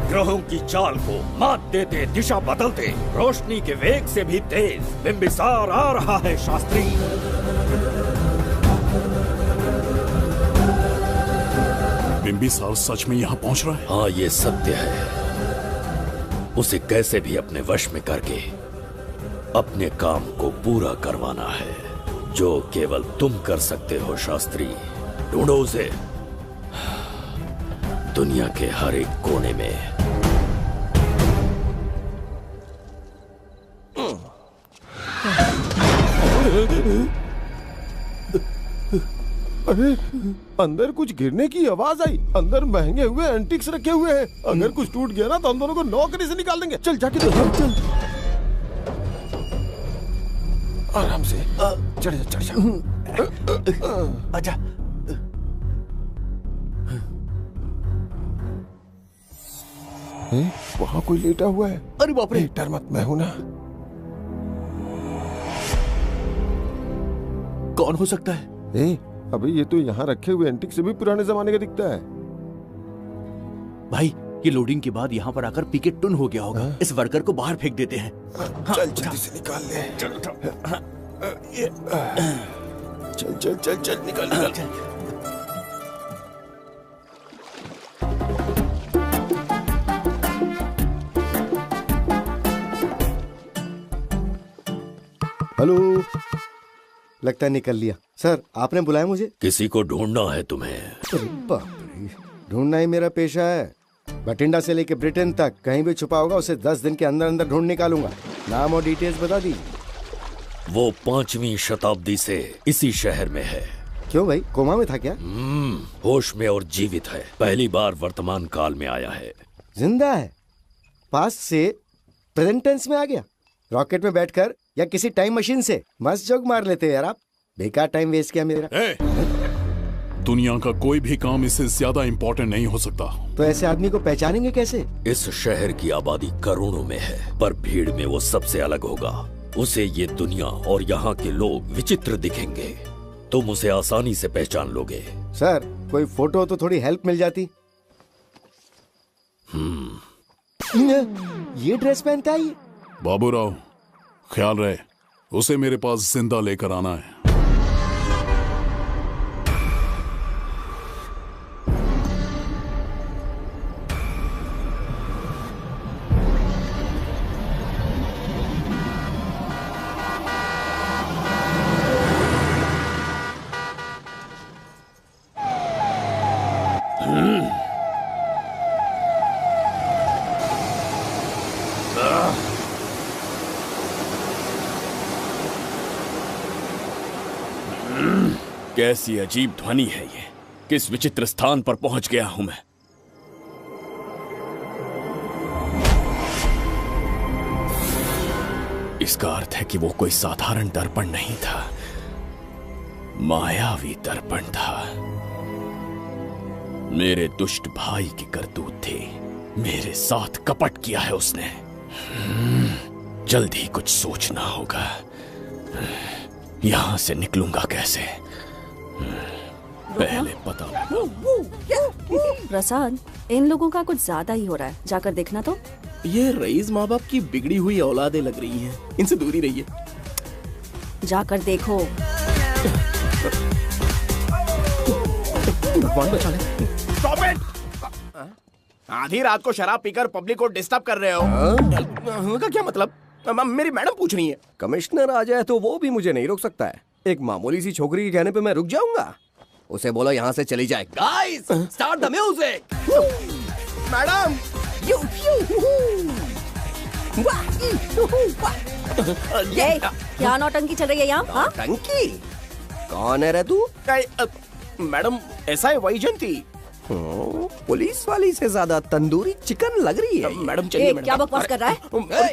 ग्रहों की चाल को मात देते, दिशा बदलते, रोशनी के वेग से भी तेज बिंबिसार आ रहा है। शास्त्री, बिंबिसार सच में यहाँ पहुँच रहा है? हाँ, ये सत्य है। उसे कैसे भी अपने वश में करके अपने काम को पूरा करवाना है, जो केवल तुम कर सकते हो। शास्त्री, ढूंढो उसे दुनिया के हर एक कोने में। अरे, अंदर कुछ गिरने की आवाज आई। अंदर महंगे हुए एंटिक्स रखे हुए हैं। अगर कुछ टूट गया ना तो हम दोनों को नौकरी से निकाल देंगे। चल जाके देख। चल आराम से चढ़ जा, चढ़ जा। आजा। वहाँ कोई लेटा हुआ है। अरे बाप रे, डर मत, मैं हूं ना। कौन हो सकता है? अबे ये तो यहाँ रखे हुए एंटिक से भी पुराने जमाने का दिखता है। भाई, ये लोडिंग के बाद यहाँ पर आकर पीके टुन हो गया होगा। इस वर्कर को बाहर फेंक देते हैं। चल जल्दी से निकाल ले। चल चल चल चल निकाल निकाल। हेलो, लगता है निकल लिया। सर, आपने बुलाया मुझे? किसी को ढूंढना है तुम्हें। बाप रे, ढूंढना ही मेरा पेशा है। बठिंडा से लेके ब्रिटेन तक कहीं भी छुपा होगा उसे 10 दिन के अंदर अंदर ढूंढ निकालूंगा। नाम और डिटेल्स बता दी। वो 5वीं शताब्दी से इसी शहर में है। क्यों भाई, कोमा में था क्या? होश में और जीवित है। पहली बार वर्तमान काल में आया है। जिंदा है? पास्ट से प्रेजेंट टेंस में आ गया? रॉकेट में बैठकर या किसी टाइम मशीन से? मस्त जोक मार लेते यार आप। बेकार टाइम वेस्ट किया मेरा। दुनिया का कोई भी काम इससे ज्यादा इम्पोर्टेंट नहीं हो सकता। तो ऐसे आदमी को पहचानेंगे कैसे? इस शहर की आबादी करोड़ों में है, पर भीड़ में वो सबसे अलग होगा। उसे ये दुनिया और यहाँ के लोग विचित्र दिखेंगे। तुम उसे आसानी से पहचान लोगे। सर, कोई फोटो तो थोड़ी हेल्प मिल जाती। ये ड्रेस पहनता है? बाबूराव, ख्याल रहे, उसे मेरे पास जिंदा लेकर आना है। कैसी अजीब ध्वनि है ये। किस विचित्र स्थान पर पहुंच गया हूं मैं। इसका अर्थ है कि वो कोई साधारण दर्पण नहीं था, मायावी दर्पण था। मेरे दुष्ट भाई की करतूत थी। मेरे साथ कपट किया है उसने। जल्द ही कुछ सोचना होगा। यहां से निकलूंगा कैसे, पहले पता लगा। प्रसाद, इन लोगों का कुछ ज्यादा ही हो रहा है। जाकर देखना तो। ये रईस माँ बाप की बिगड़ी हुई औलादें लग रही हैं। इनसे दूरी रहिए। जाकर देखो। भगवान बचा ले। Stop it! आधी रात को शराब पीकर पब्लिक को डिस्टर्ब कर रहे हो। का क्या मतलब? मेरी मैडम पूछ रही है। कमिश्नर आ जाए तो वो भी मुझे नहीं रोक सकता है। एक मामूली सी छोकरी के कहने पे मैं रुक जाऊंगा? उसे बोलो यहाँ से चली जाए। Guys, start the music. Madam, क्या नौटंकी चल रही है यहाँ? नौटंकी? कौन है रे तू? मैडम, ऐसा है वैजंती। पुलिस वाली से ज्यादा तंदूरी चिकन लग रही है। मैडम चलिए। क्या बकवास कर रहा है?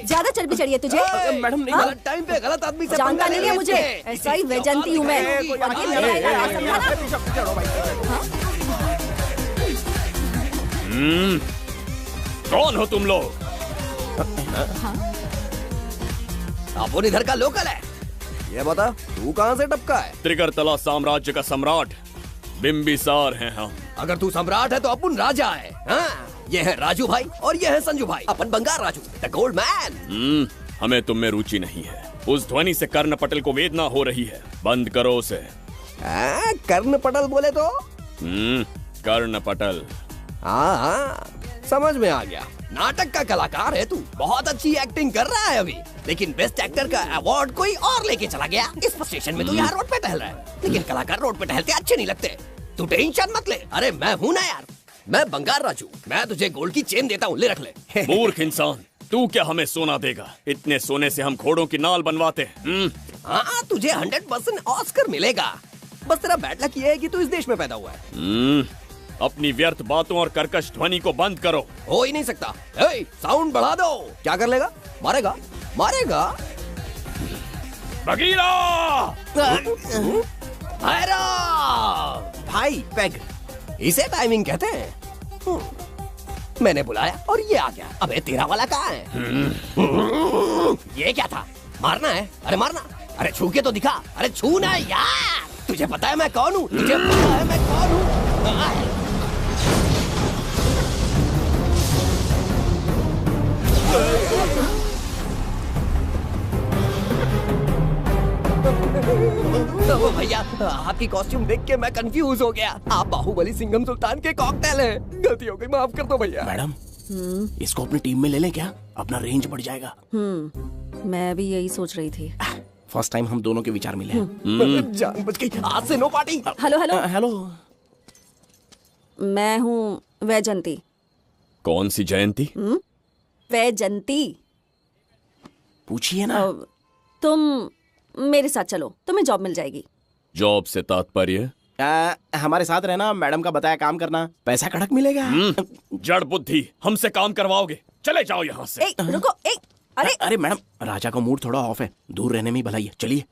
ज्यादा चर्बी चढ़ी है तुझे? मैडम नहीं, गलत टाइम पे गलत आदमी से जानता नहीं है मुझे। ऐसा ही वैजंती हूँ मैं। कौन हो तुम लोग? अपन इधर का लोकल है। ये बता, तू कहाँ से टपका है? त्रिगर्तला साम्राज्य का सम्राट बिंबिसार हैं हम। अगर तू सम्राट है तो अपन राजा है। हाँ? ये है राजू भाई और ये है संजू भाई, अपन बंगार राजू, द गोल्ड मैन। हमें तुम में रुचि नहीं है। उस ध्वनि से कर्ण पटल को वेदना हो रही है, बंद करो उसे। कर्ण पटल बोले तो? कर्ण पटल। हाँ, समझ में आ गया। नाटक का कलाकार है तू, बहुत अच्छी एक्टिंग कर रहा है अभी, लेकिन बेस्ट एक्टर का अवार्ड कोई और लेके चला गया। इस स्टेशन में तू यहाँ रोड पे टहल रहा है, लेकिन कलाकार रोड पे टहलते अच्छे नहीं लगते। तू टेंशन मत ले। अरे मैं हूँ ना यार, मैं बंगार राजू, मैं तुझे गोल्ड की चेन देता हूँ, ले रख ले। मूर्ख इंसान, तू क्या हमें सोना देगा? इतने सोने से हम घोड़ों की नाल बनवाते हैं। हाँ, तुझे 100% ऑस्कर मिलेगा। बस तेरा बैड लक ये है कि तू इस देश में पैदा हुआ है। अपनी व्यर्थ बातों और कर्कश ध्वनि को बंद करो। हो ही नहीं सकता। साउंड बढ़ा दो। क्या कर लेगा? मारेगा? मारेगा? बगीरा! भाई पैग, इसे टाइमिंग कहते हैं। मैंने बुलाया और ये आ गया। अबे तेरा वाला कहाँ है? ये क्या था? मारना है? अरे मारना। अरे छू के तो दिखा। अरे छू ना यार। तुझे पता है मैं कौन हूँ? तुझे पता है मैं कौन हूँ? तो भैया, आपकी कॉस्ट्यूम देख के मैं कंफ्यूज हो गया। आप बाहुबली सिंघम सुल्तान के कॉकटेल हैं। गलती हो गई, माफ कर दो भैया। मैडम, इसको अपनी टीम में ले लें क्या? अपना रेंज बढ़ जाएगा। मैं भी यही सोच रही थी। फर्स्ट टाइम हम दोनों के विचार मिले। जान बच गई। आज से no party. Hello hello hello, मैं हूँ वैजंती। कौन सी जयंती? वैजंती। पूछिए ना। तुम मेरे साथ चलो, तुम्हें जॉब मिल जाएगी। जॉब से तात्पर्य? हमारे साथ रहना, मैडम का बताया काम करना, पैसा कड़क मिलेगा। जड़ बुद्धि, हमसे काम करवाओगे? चले जाओ यहाँ से। रुको। अरे मैडम, राजा का मूड थोड़ा ऑफ है, दूर रहने में ही भलाई है। चलिए।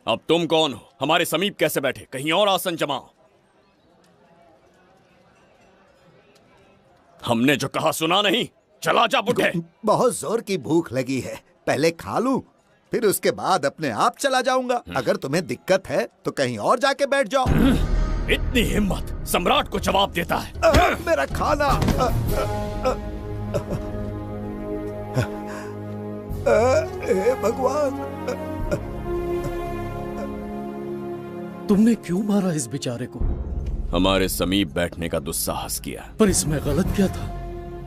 अब तुम कौन हो? हमारे समीप कैसे बैठे? कहीं और आसन जमाओ। हमने जो कहा सुना नहीं? चला जा बुढ़े। बहुत जोर की भूख लगी है, पहले खा लूं, फिर उसके बाद अपने आप चला जाऊंगा। अगर तुम्हें दिक्कत है तो कहीं और जाके बैठ जाओ। इतनी हिम्मत, सम्राट को जवाब देता है। मेरा खाना। हे भगवान, तुमने क्यों मारा इस बेचारे को? हमारे समीप बैठने का दुस्साहस किया। पर इसमें गलत क्या था?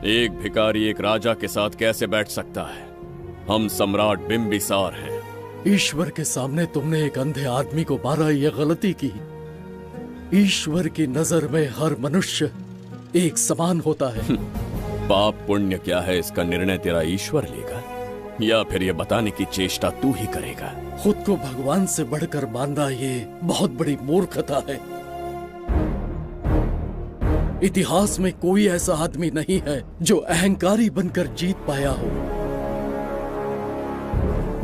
एक भिखारी एक राजा के साथ कैसे बैठ सकता है? हम सम्राट बिंबिसार हैं। ईश्वर के सामने तुमने एक अंधे आदमी को मारा, यह गलती की। ईश्वर की नजर में हर मनुष्य एक समान होता है। पाप पुण्य क्या है इसका निर्णय तेरा ईश्वर लेगा, या फिर ये बताने की चेष्टा तू ही करेगा? खुद को भगवान से बढ़कर मानना ये बहुत बड़ी मूर्खता है। इतिहास में कोई ऐसा आदमी नहीं है जो अहंकारी बनकर जीत पाया हो।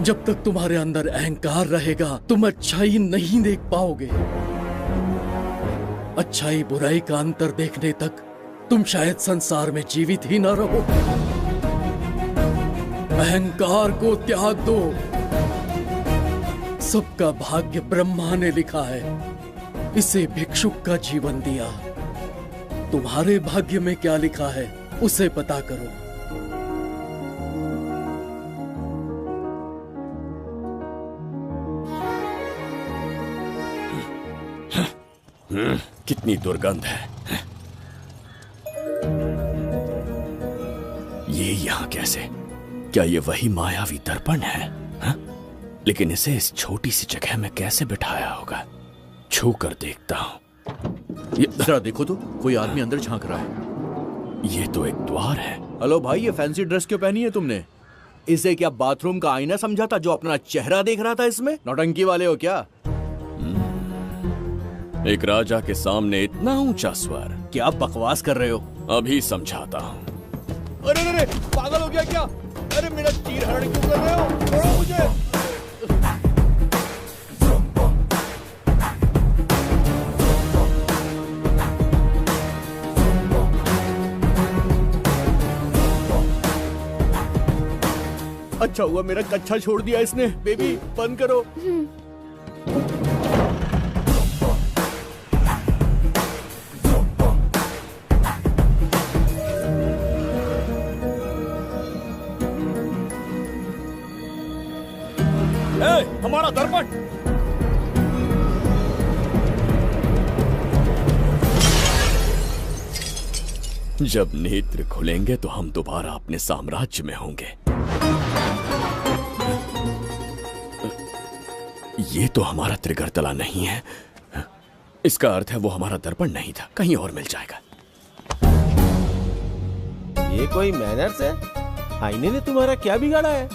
जब तक तुम्हारे अंदर अहंकार रहेगा तुम अच्छाई नहीं देख पाओगे। अच्छाई बुराई का अंतर देखने तक तुम शायद संसार में जीवित ही ना रहो। अहंकार को त्याग दो। सबका भाग्य ब्रह्मा ने लिखा है, इसे भिक्षुक का जीवन दिया। तुम्हारे भाग्य में क्या लिखा है उसे पता करो। कितनी दुर्गंध है। ये यहाँ कैसे? क्या ये वही मायावी दर्पण है? हा? लेकिन इसे इस छोटी सी जगह में कैसे बिठाया होगा? छू कर देखता हूँ। ये जरा देखो तो, कोई आदमी अंदर झांक रहा है। ये तो एक द्वार है। हेलो भाई, ये फैंसी ड्रेस क्यों पहनी है तुमने? इसे क्या बाथरूम का आईना समझा था जो अपना चेहरा देख रहा था इसमें? नौटंकी वाले हो क्या? एक राजा के सामने इतना ऊंचा स्वर। क्या बकवास कर रहे हो? अभी समझाता हूँ। अरे अरे पागल हो गया क्या? अरे मेरा चीर हरण क्यों कर रहे हो? छोड़ो मुझे। अच्छा हुआ मेरा कच्छा छोड़ दिया इसने। बेबी बंद करो। हमारा दर्पण। जब नेत्र खुलेंगे तो हम दोबारा अपने साम्राज्य में होंगे। ये तो हमारा त्रिगर्तला नहीं है। इसका अर्थ है वो हमारा दर्पण नहीं था, कहीं और मिल जाएगा। ये कोई मैनर्स है? आईने ने तुम्हारा क्या बिगाड़ा है?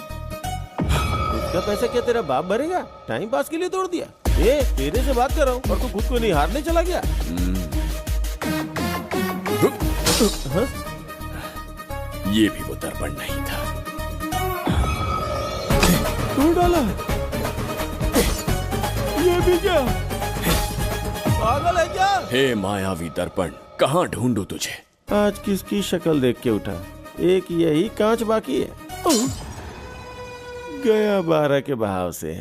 इसका पैसा क्या तेरा बाप भरेगा? टाइम पास के लिए तोड़ दिया। ये तेरे से बात कर रहा हूँ और तू खुद को निहारने चला गया। हाँ? ये भी वो दर्पण नहीं था। तू डाला? ये भी क्या? पागल है क्या? हे मायावी दर्पण, कहाँ ढूंढूं तुझे? आज किसकी शक्ल देख के उठा? एक यही कांच बाकी है। गया 12 के बहाव से।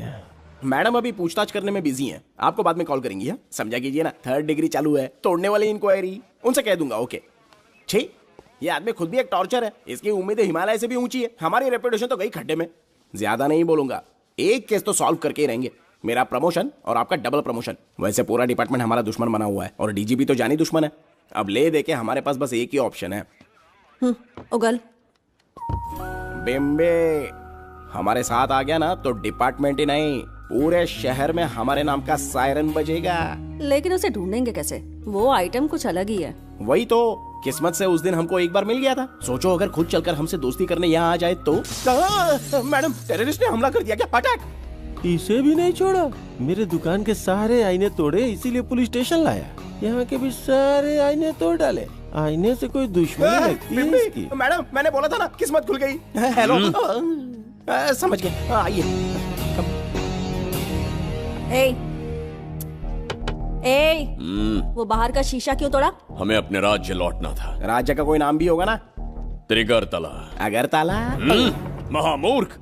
मैडम अभी पूछताछ करने में बिजी हैं, आपको बाद में कॉल करेंगी। है समझा कीजिए ना, 3rd डिग्री चालू है, तोड़ने वाली इंक्वायरी, उनसे कह दूंगा। ओके छी, ये आदमी खुद भी एक टॉर्चर है। इसकी उम्मीदें हिमालय से भी ऊंची है। हमारी रेपुटेशन तो गई खड्डे में। ज्यादा नहीं बोलूंगा, एक केस तो सॉल्व करके ही रहेंगे। मेरा प्रमोशन और आपका डबल प्रमोशन। वैसे पूरा डिपार्टमेंट हमारा दुश्मन बना हुआ है और डीजीपी तो जानी दुश्मन है। अब ले दे के हमारे पास बस एक ही ऑप्शन है। उगल बिम्बे हमारे साथ आ गया ना तो डिपार्टमेंट ही नहीं, पूरे शहर में हमारे नाम का सायरन बजेगा। लेकिन उसे ढूंढेंगे कैसे? वो आइटम कुछ अलग ही है। वही तो, किस्मत से उस दिन हमको एक बार मिल गया था। सोचो अगर खुद चलकर हमसे दोस्ती करने यहाँ आ जाए तो। मैडम, टेररिस्ट ने हमला कर दिया क्या? अटैक! इसे भी नहीं छोड़ा। मेरे दुकान के सारे आईने तोड़े, इसीलिए पुलिस स्टेशन लाया। यहाँ के भी सारे आईने तोड़ डाले। आईने से कोई दुश्मनी लगती है इसकी। मैडम, मैंने बोला था ना, किस्मत खुल गई। हेलो, समझ गए। आइए। वो बाहर का शीशा क्यों तोड़ा? हमें अपने राज्य लौटना था। राज्य का कोई नाम भी होगा ना? त्रिगर्तला। अगरतला? महामूर्ख,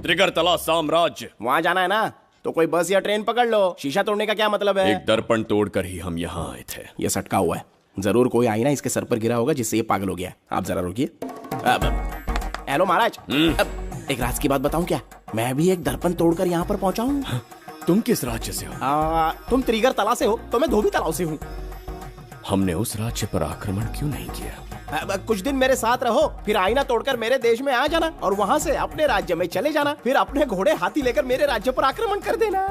त्रिगर्तला साम्राज्य। वहाँ जाना है ना तो कोई बस या ट्रेन पकड़ लो। शीशा तोड़ने का क्या मतलब है? एक दर्पण तोड़कर ही हम यहाँ आए थे। ये सटका हुआ है, जरूर कोई आईना इसके सर पर गिरा होगा जिससे ये पागल हो गया। आप जरा रुकिए। हेलो महाराज, एक राज की बात बताऊं क्या? मैं भी एक दर्पण तोड़कर यहाँ पर पहुंचा हूँ। तुम किस राज्य से हो? तुम त्रिगर्तला से हो तो मैं धोबी तालाब से हूँ। हमने उस राज्य पर आक्रमण क्यों नहीं किया? कुछ दिन मेरे साथ रहो, फिर आईना तोड़कर मेरे देश में आ जाना और वहाँ से अपने राज्य में चले जाना। फिर अपने घोड़े हाथी लेकर मेरे राज्य पर आक्रमण कर देना।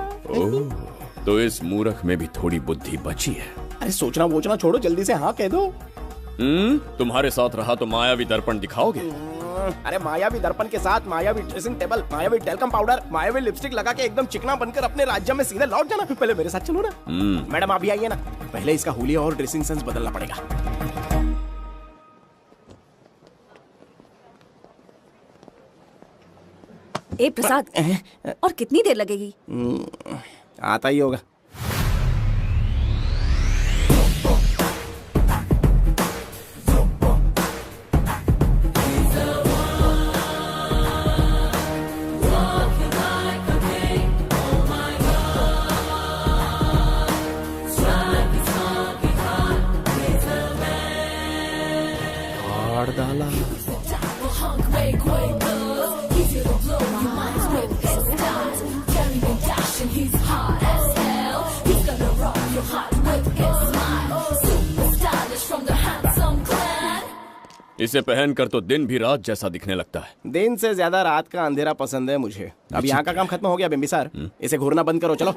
तो इस मूर्ख में भी थोड़ी बुद्धि बची है। अरे सोचना वोचना छोड़ो, जल्दी से हाँ कह दो। तुम्हारे साथ रहा तो मायावी दर्पण दिखाओगे? अरे मायावी दर्पण के साथ मायावी ड्रेसिंग टेबल, मायावी टेलकम पाउडर, मायावी लिपस्टिक लगा के एकदम चिकना बनकर अपने राज्य में सीधे लौट जाना। पहले मेरे साथ चलो ना। मैडम आप भी आइए ना, पहले इसका हुलिया और ड्रेसिंग सेंस बदलना पड़ेगा। प्रसाद, और कितनी देर लगेगी? आता ही होगा। वाला। इसे पहनकर तो दिन भी रात जैसा दिखने लगता है। दिन से ज्यादा रात का अंधेरा पसंद है मुझे। अब यहाँ का काम खत्म हो गया बिम्बिसार, इसे घूरना बंद करो, चलो।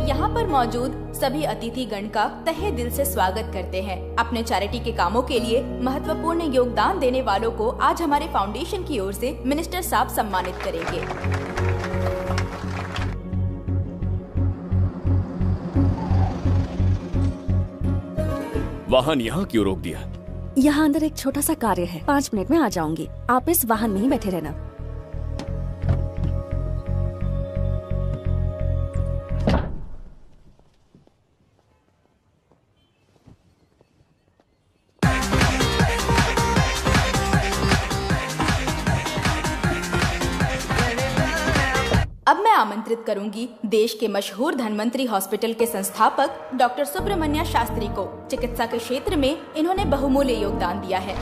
यहाँ पर मौजूद सभी अतिथिगण का तहे दिल से स्वागत करते हैं। अपने चैरिटी के कामों के लिए महत्वपूर्ण योगदान देने वालों को आज हमारे फाउंडेशन की ओर से मिनिस्टर साहब सम्मानित करेंगे। वाहन यहाँ क्यों रोक दिया? यहाँ अंदर एक छोटा सा कार्य है, 5 मिनट में आ जाऊंगी। आप इस वाहन में ही बैठे रहना। अब मैं आमंत्रित करूंगी देश के मशहूर धन्वंतरी हॉस्पिटल के संस्थापक डॉक्टर सुब्रमण्य शास्त्री को। चिकित्सा के क्षेत्र में इन्होंने बहुमूल्य योगदान दिया है।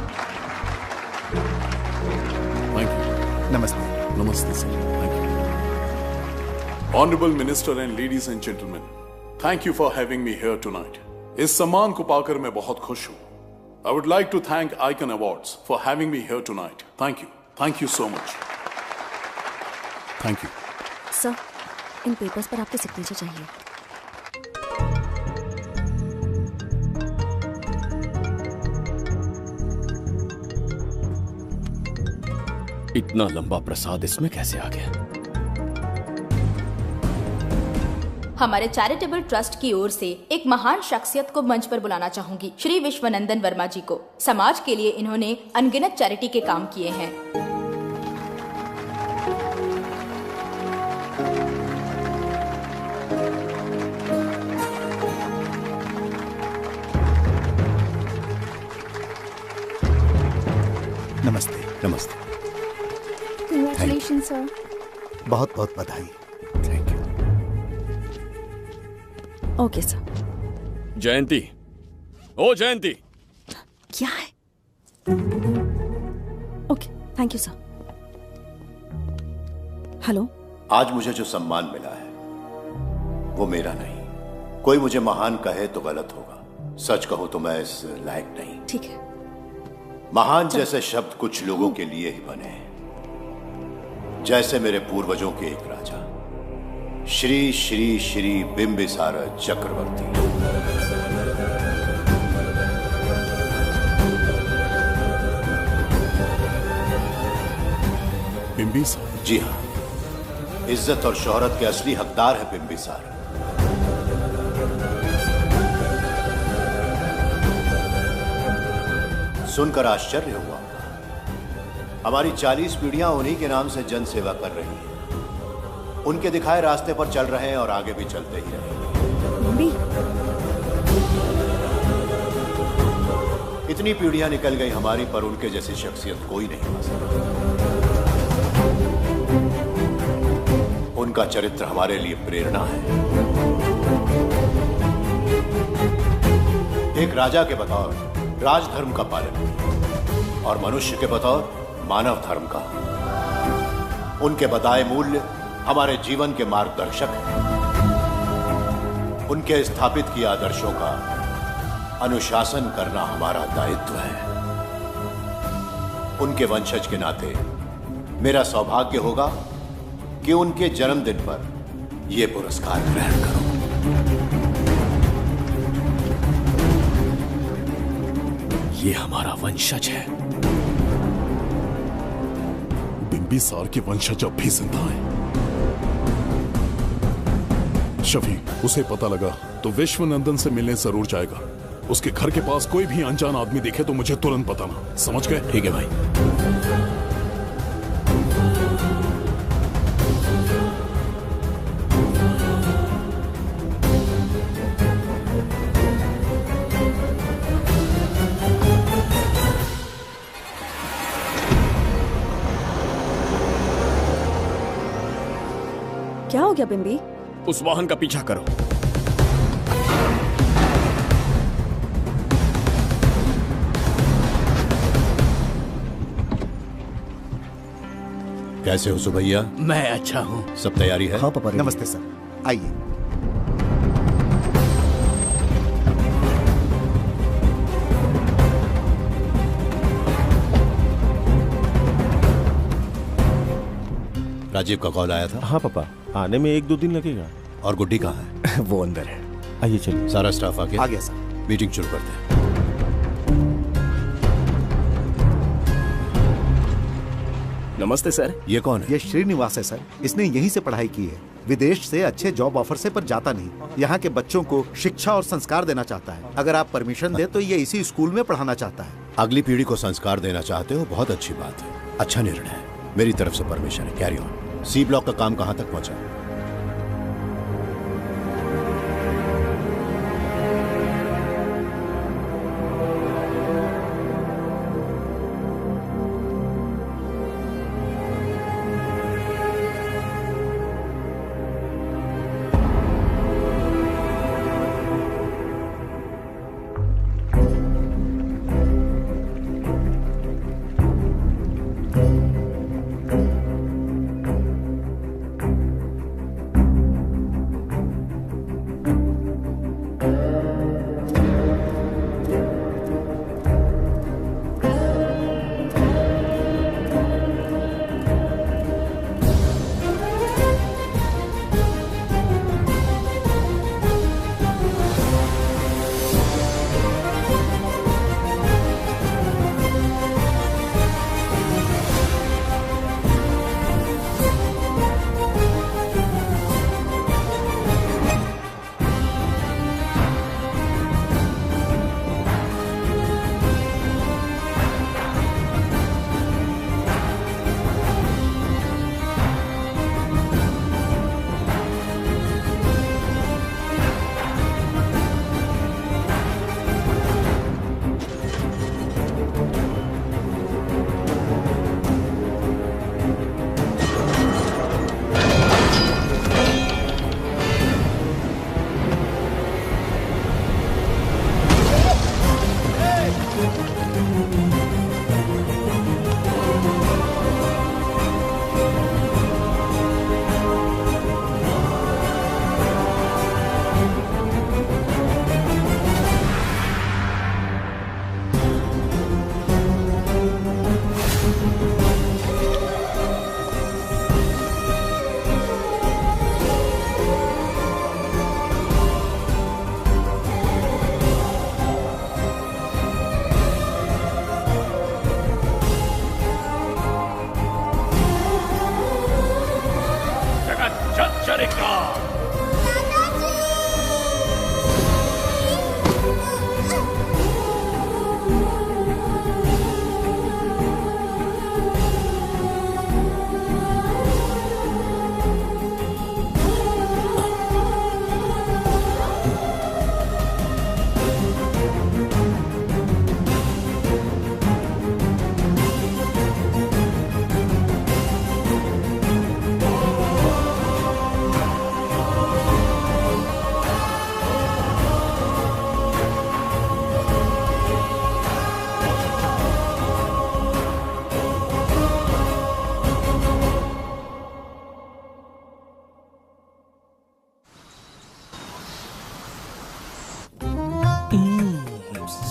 नमस्ते। नमस्ते sir. Thank you. Honourable minister and ladies and gentleman, thank you for having me here tonight. इस सम्मान को पाकर मैं बहुत खुश हूँ। I would like to thank Icon Awards for having me here tonight. Thank you so much. Thank you sir. इन papers पर आपके सिग्नेचर चाहिए। इतना लंबा प्रसाद इसमें कैसे आ गया? हमारे चैरिटेबल ट्रस्ट की ओर से एक महान शख्सियत को मंच पर बुलाना चाहूंगी, श्री विश्वनंदन वर्मा जी को। समाज के लिए इन्होंने अनगिनत चैरिटी के काम किए हैं। नमस्ते। नमस्ते। Congratulation sir. बहुत बहुत बधाई। Thank you. Okay sir. Jayanti, ओ जयंती। क्या है? Okay, thank you sir. Hello. आज मुझे जो सम्मान मिला है वो मेरा नहीं। कोई मुझे महान कहे तो गलत होगा, सच कहूं तो मैं इस लायक नहीं। ठीक है। महान जैसे शब्द कुछ लोगों के लिए ही बने हैं, जैसे मेरे पूर्वजों के एक राजा श्री श्री श्री बिंबिसार चक्रवर्ती। बिंबिसार? जी हाँ, इज्जत और शोहरत के असली हकदार है बिंबिसार। सुनकर आश्चर्य हुआ। हमारी 40 पीढ़ियां उन्हीं के नाम से जन सेवा कर रही हैं। उनके दिखाए रास्ते पर चल रहे हैं और आगे भी चलते ही रहेंगे। इतनी पीढ़ियां निकल गई हमारी, पर उनके जैसी शख्सियत कोई नहीं पा सकता। उनका चरित्र हमारे लिए प्रेरणा है। एक राजा के बतौर राजधर्म का पालन और मनुष्य के बतौर मानव धर्म का। उनके बताए मूल्य हमारे जीवन के मार्गदर्शक हैं। उनके स्थापित किए आदर्शों का अनुशासन करना हमारा दायित्व है। उनके वंशज के नाते मेरा सौभाग्य होगा कि उनके जन्मदिन पर यह पुरस्कार ग्रहण करूं। ये हमारा वंशज है। बिंबिसार के वंशज अब भी जिंदा हैं। शफी, उसे पता लगा तो विश्वनंदन से मिलने जरूर जाएगा। उसके घर के पास कोई भी अनजान आदमी दिखे तो मुझे तुरंत बताना। समझ गए? ठीक है भाई। क्या हो गया बिम्बी? उस वाहन का पीछा करो। कैसे हो सुभैया? मैं अच्छा हूँ। सब तैयारी है? हाँ पापा। नमस्ते सर, आइए। राजीव का कॉल आया था? हाँ पापा, आने में 1-2 दिन लगेगा। और गुड्डी कहाँ है? वो अंदर है। आइए चलिए। सारा स्टाफ आ गया? आ गया सर। मीटिंग शुरू करते हैं। नमस्ते सर। ये कौन है? ये श्रीनिवास है सर। इसने यहीं से पढ़ाई की है। विदेश से अच्छे जॉब ऑफर से पर जाता नहीं। यहाँ के बच्चों को शिक्षा और संस्कार देना चाहता है। अगर आप परमिशन दे तो ये इसी स्कूल में पढ़ाना चाहता है। अगली पीढ़ी को संस्कार देना चाहते हो, बहुत अच्छी बात है, अच्छा निर्णय है। मेरी तरफ से परमिशन है, कैरी ऑन। सी ब्लॉक का काम कहाँ तक पहुँचा?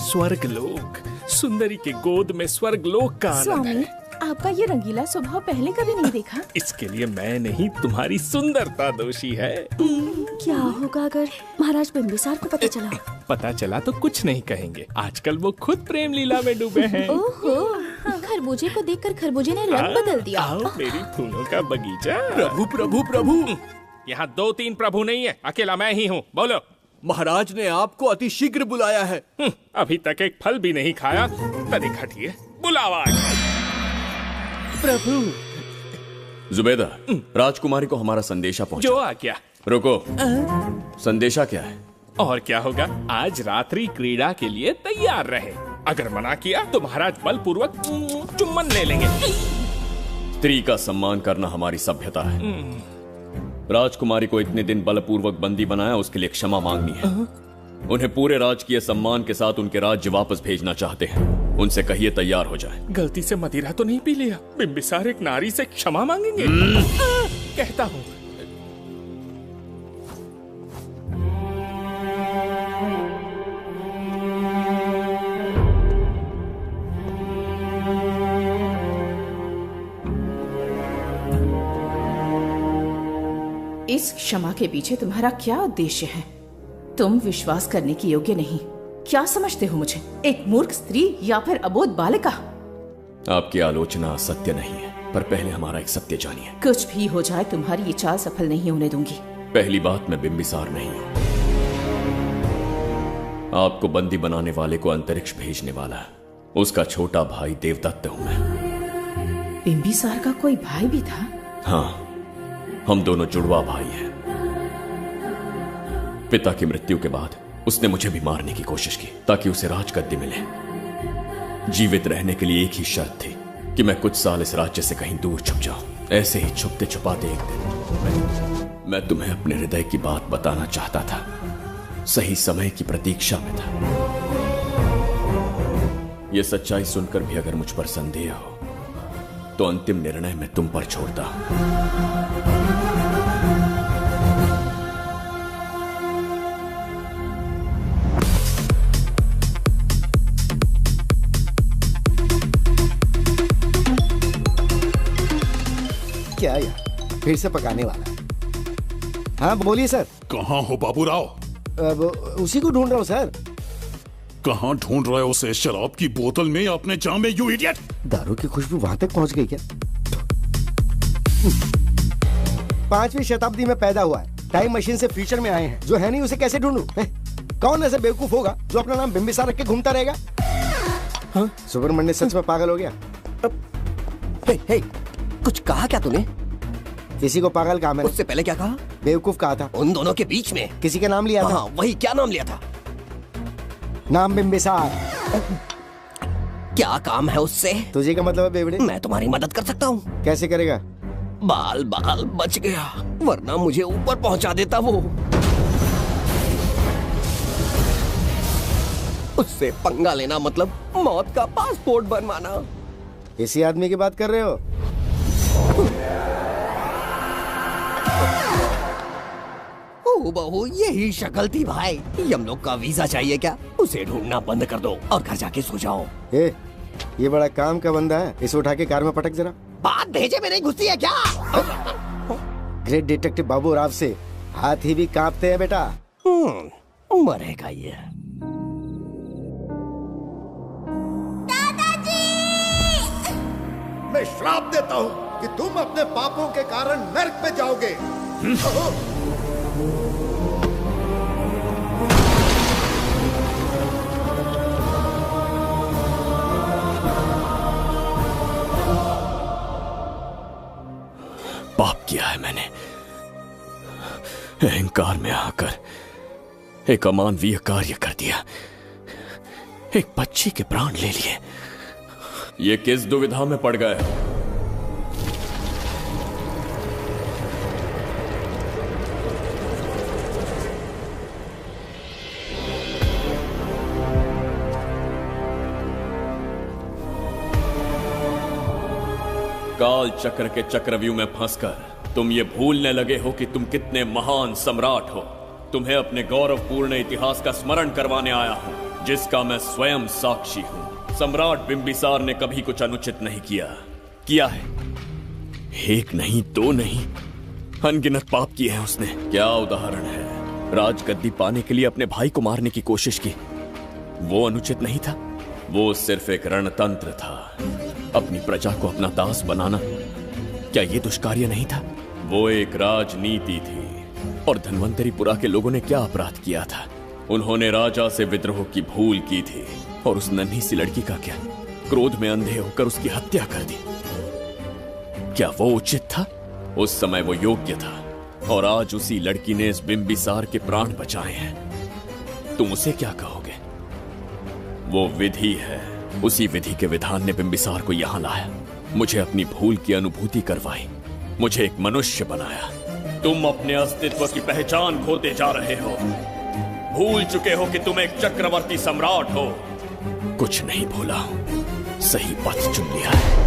स्वर्गलोक, सुंदरी के गोद में स्वर्गलोक का आनंद स्वामी, है। आपका ये रंगीला स्वभाव पहले कभी नहीं देखा। इसके लिए मैं नहीं, तुम्हारी सुंदरता दोषी है। क्या होगा अगर महाराज बिंबिसार को पता चला? पता चला तो कुछ नहीं कहेंगे, आजकल वो खुद प्रेम लीला में डूबे हैं। ओहो, खरबूजे को देखकर खरबूजे ने रंग बदल दिया। आओ मेरी फूलों का बगीचा। प्रभु प्रभु प्रभु, यहाँ 2-3 प्रभु नहीं है, अकेला मैं ही हूँ। बोलो। महाराज ने आपको अति शीघ्र बुलाया है। अभी तक एक फल भी नहीं खाया, तनिक हटिए, बुलावा। प्रभु। जुबेदा, राजकुमारी को हमारा संदेशा पहुंचा। जो आ गया। रुको, संदेशा क्या है? और क्या होगा, आज रात्रि क्रीड़ा के लिए तैयार रहे। अगर मना किया तो महाराज बलपूर्वक चुम्बन ले लेंगे। स्त्री का सम्मान करना हमारी सभ्यता है। राजकुमारी को इतने दिन बलपूर्वक बंदी बनाया, उसके लिए क्षमा मांगनी है। उन्हें पूरे राजकीय सम्मान के साथ उनके राज्य वापस भेजना चाहते हैं। उनसे कहिए तैयार हो जाए। गलती से मदिरा तो नहीं पी लिया? बिंबिसार एक नारी से क्षमा मांगेंगे? कहता हूँ। इस क्षमा के पीछे तुम्हारा क्या उद्देश्य है? तुम विश्वास करने की योग्य नहीं। क्या समझते हो मुझे, एक मूर्ख स्त्री या फिर अबोध बालिका? आपकी आलोचना सत्य नहीं है, पर पहले हमारा एक सत्य जानिए। कुछ भी हो जाए तुम्हारी ये चाल सफल नहीं होने दूंगी। पहली बात, मैं बिंबिसार नहीं हूं। आपको बंदी बनाने वाले को अंतरिक्ष भेजने वाला उसका छोटा भाई देवदत्त हूं मैं। बिंबिसार का कोई भाई भी था? हाँ, हम दोनों जुड़वा भाई हैं। पिता की मृत्यु के बाद उसने मुझे भी मारने की कोशिश की ताकि उसे राजगद्दी मिले। जीवित रहने के लिए एक ही शर्त थी कि मैं कुछ साल इस राज्य से कहीं दूर छुप जाऊं। ऐसे ही छुपते छुपाते एक दिन मैं तुम्हें अपने हृदय की बात बताना चाहता था। सही समय की प्रतीक्षा में था। यह सच्चाई सुनकर भी अगर मुझ पर संदेह हो तो अंतिम निर्णय मैं तुम पर छोड़ता हूं। क्या यार, फिर से पकाने वाला है? हाँ बोलिए सर। कहाँ हो बाबूराव? अब उसी को ढूंढ रहा हूँ सर। कहाँ ढूंढ रहे हो उसे? शराब की बोतल में या अपने जाम में, यू इडियट? दारू की खुशबू वहां तक पहुंच गई क्या? 5वीं शताब्दी में पैदा हुआ है, टाइम मशीन से फ्यूचर में आए हैं। जो है नहीं उसे कैसे ढूंढूं? कौन ऐसा बेवकूफ होगा जो अपना नाम बिंबिसार रख के घूमता रहेगा? हाँ? सुब्रमण्य सच में पागल हो गया। हे, कुछ कहा क्या तूने? किसी को पागल कहा मैंने। उससे पहले क्या कहा? बेवकूफ कहा था। उन दोनों के बीच में किसी का नाम लिया था। हाँ, वही, क्या नाम लिया था? नाम बिंबिसार। क्या काम है उससे? तुझे क्या मतलब है बेवड़े? मैं तुम्हारी मदद कर सकता हूँ। कैसे करेगा? बाल बाल बच गया, वरना मुझे ऊपर पहुंचा देता वो। उससे पंगा लेना मतलब मौत का पासपोर्ट बनवाना। इसी आदमी की बात कर रहे हो? ओ बहू, यही शक्ल थी भाई। यमलोक का वीजा चाहिए क्या? उसे ढूंढना बंद कर दो और घर जाके सो जाओ। ये बड़ा काम का बंदा है, इसे उठा के कार में पटक जरा। बात भेजे में नहीं घुसती है क्या? ग्रेट डिटेक्टिव बाबू राव से हाथी भी कांपते हैं बेटा। मरेगा ये। मैं श्राप देता हूँ कि तुम अपने पापों के कारण नर्क में जाओगे। पाप किया है मैंने। अहंकार में आकर एक अमानवीय कार्य कर दिया। एक बच्ची के प्राण ले लिए। ये किस दुविधा में पड़ गए? काल चक्र के चक्रव्यूह में फंसकर तुम ये भूलने लगे हो कि तुम कितने महान सम्राट हो। तुम्हें अपने गौरवपूर्ण इतिहास का स्मरण करवाने आया हूं, जिसका मैं स्वयं साक्षी हूं। सम्राट बिंबिसार ने कभी कुछ अनुचित नहीं किया है। एक नहीं, दो नहीं, अनगिनत पाप किए हैं उसने। क्या उदाहरण है? राजगद्दी पाने के लिए अपने भाई को मारने की कोशिश की। वो अनुचित नहीं था, वो सिर्फ एक रणतंत्र था। अपनी प्रजा को अपना दास बनाना, क्या ये दुष्कार्य नहीं था? वो एक राजनीति थी। और धन्वंतरीपुरा के लोगों ने क्या अपराध किया था? उन्होंने राजा से विद्रोह की भूल की थी। और उस नन्ही सी लड़की का क्या? क्रोध में अंधे होकर उसकी हत्या कर दी। क्या वो उचित था? उस समय वो योग्य था। और आज उसी लड़की ने इस बिंबिसार के प्राण बचाए हैं। तुम उसे क्या कहोगे? वो विधि है। उसी विधि के विधान ने बिंबिसार को यहां लाया, मुझे अपनी भूल की अनुभूति करवाई, मुझे एक मनुष्य बनाया। तुम अपने अस्तित्व की पहचान खोते जा रहे हो। भूल चुके हो कि तुम एक चक्रवर्ती सम्राट हो। कुछ नहीं भूला हूं, सही पथ चुन लिया है।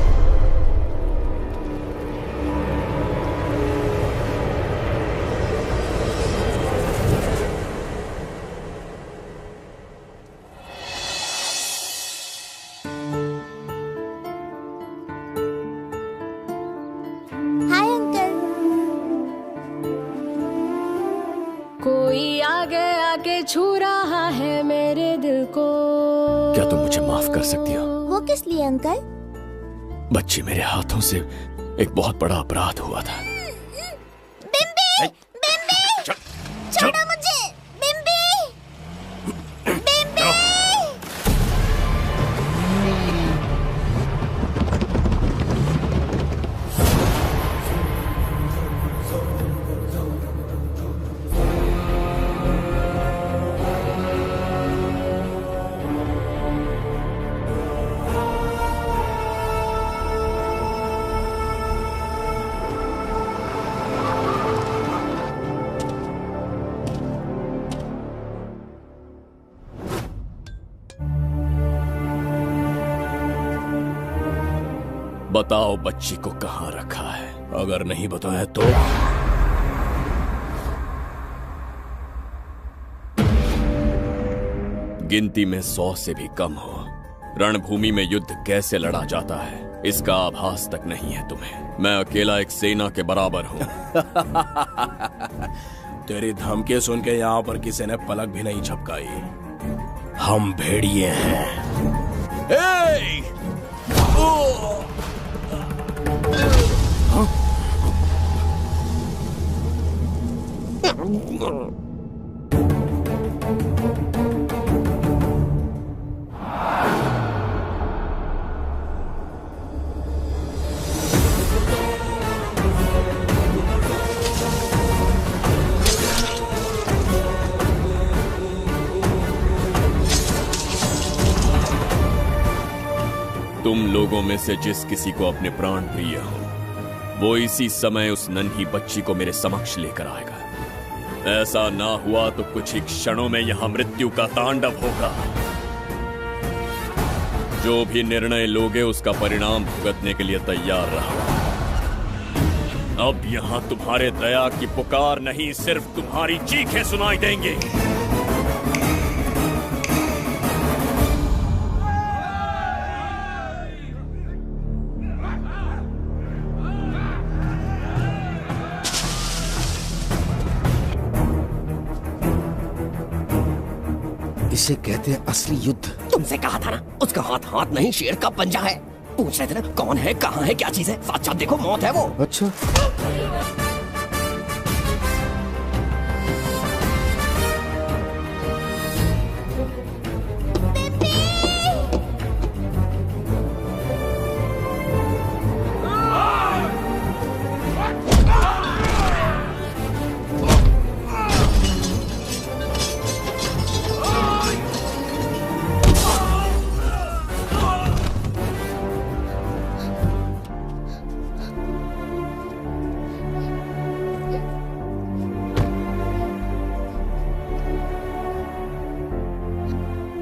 Hi uncle. कोई आगे आके छू रहा है मेरे दिल को। क्या तुम मुझे माफ कर सकती हो? वो किस लिए अंकल? बच्ची, मेरे हाथों से एक बहुत बड़ा अपराध हुआ था। बिम्बी! बिम्बी! छोड़ो मुझे! बिम्बी! बिम्बी! बताओ बच्ची को कहां रखा है? अगर नहीं बताया तो गिनती में 100 से भी कम हो। रणभूमि में युद्ध कैसे लड़ा जाता है इसका आभास तक नहीं है तुम्हें। मैं अकेला एक सेना के बराबर हूं। तेरी धमकी सुन के यहाँ पर किसी ने पलक भी नहीं झपकाई। हम भेड़िए हैं। तुम लोगों में से जिस किसी को अपने प्राण प्रिय हो वो इसी समय उस नन्ही बच्ची को मेरे समक्ष लेकर आएगा। ऐसा ना हुआ तो कुछ ही क्षणों में यहां मृत्यु का तांडव होगा। जो भी निर्णय लोगे उसका परिणाम भुगतने के लिए तैयार रहो। अब यहां तुम्हारे दया की पुकार नहीं, सिर्फ तुम्हारी चीखें सुनाई देंगी। इसे कहते हैं असली युद्ध। तुमसे कहा था ना, उसका हाथ हाथ नहीं शेर का पंजा है। पूछ रहे थे ना कौन है, कहाँ है, क्या चीज है। साथ देखो, मौत है वो। अच्छा,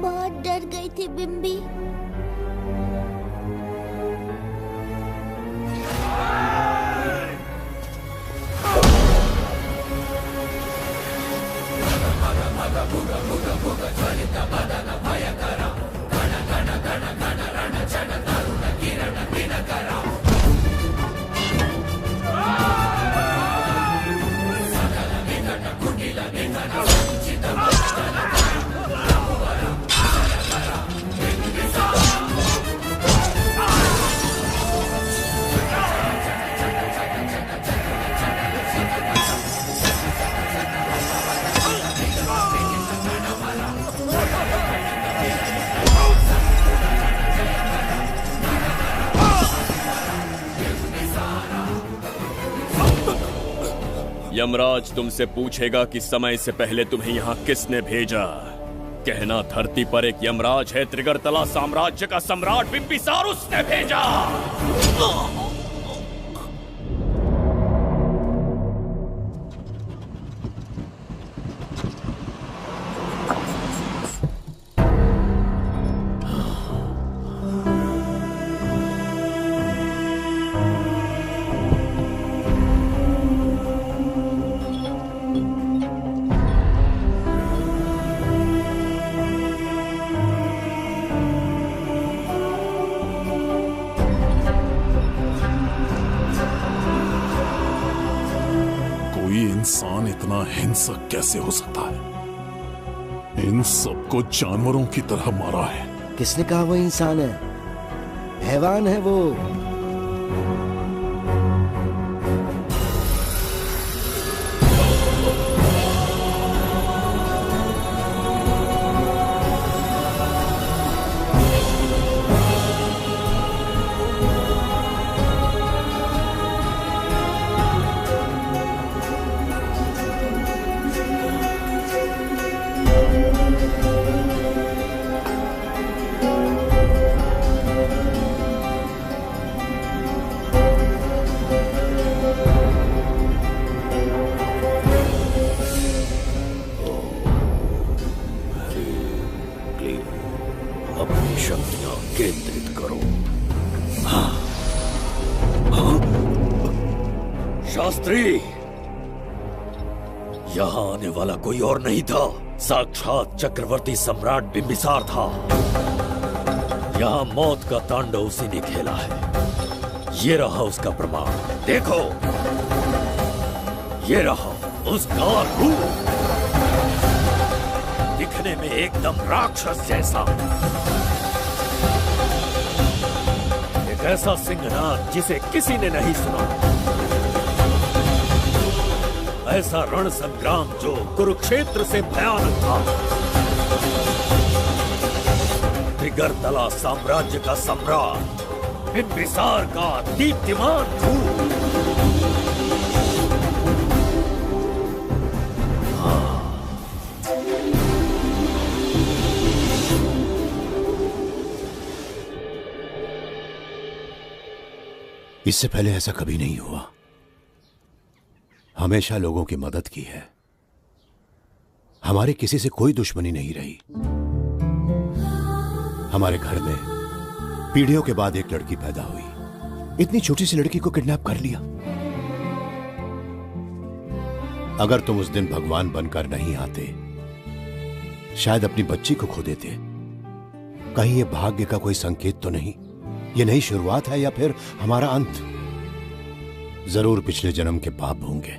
बहुत डर गई थी बिम्बी। यमराज तुमसे पूछेगा कि समय से पहले तुम्हें यहाँ किसने भेजा। कहना धरती पर एक यमराज है, त्रिगर्तला साम्राज्य का सम्राट बिम्बिसार उसने भेजा। इतना हिंसक कैसे हो सकता है? इन सबको जानवरों की तरह मारा है। किसने कहा वो इंसान है? हैवान है वो। अपनी शक्तियां केंद्रित करो। शास्त्री, यहां आने वाला कोई और नहीं था, साक्षात चक्रवर्ती सम्राट बिंबिसार था। यहां मौत का तांडव उसी ने खेला है। ये रहा उसका प्रमाण, देखो, ये रहा उसका रूप, दिखने में एकदम राक्षस जैसा। एक ऐसा सिंहनाद जिसे किसी ने नहीं सुना, ऐसा रण संग्राम जो कुरुक्षेत्र से भयानक था। त्रिगर्तला साम्राज्य का सम्राट बिंबिसार का दीप्तिमान रूप। इससे पहले ऐसा कभी नहीं हुआ। हमेशा लोगों की मदद की है। हमारे किसी से कोई दुश्मनी नहीं रही। हमारे घर में पीढ़ियों के बाद एक लड़की पैदा हुई। इतनी छोटी सी लड़की को किडनैप कर लिया। अगर तुम उस दिन भगवान बनकर नहीं आते, शायद अपनी बच्ची को खो देते। कहीं ये भाग्य का कोई संकेत तो नहीं? ये नई शुरुआत है या फिर हमारा अंत? जरूर पिछले जन्म के पाप होंगे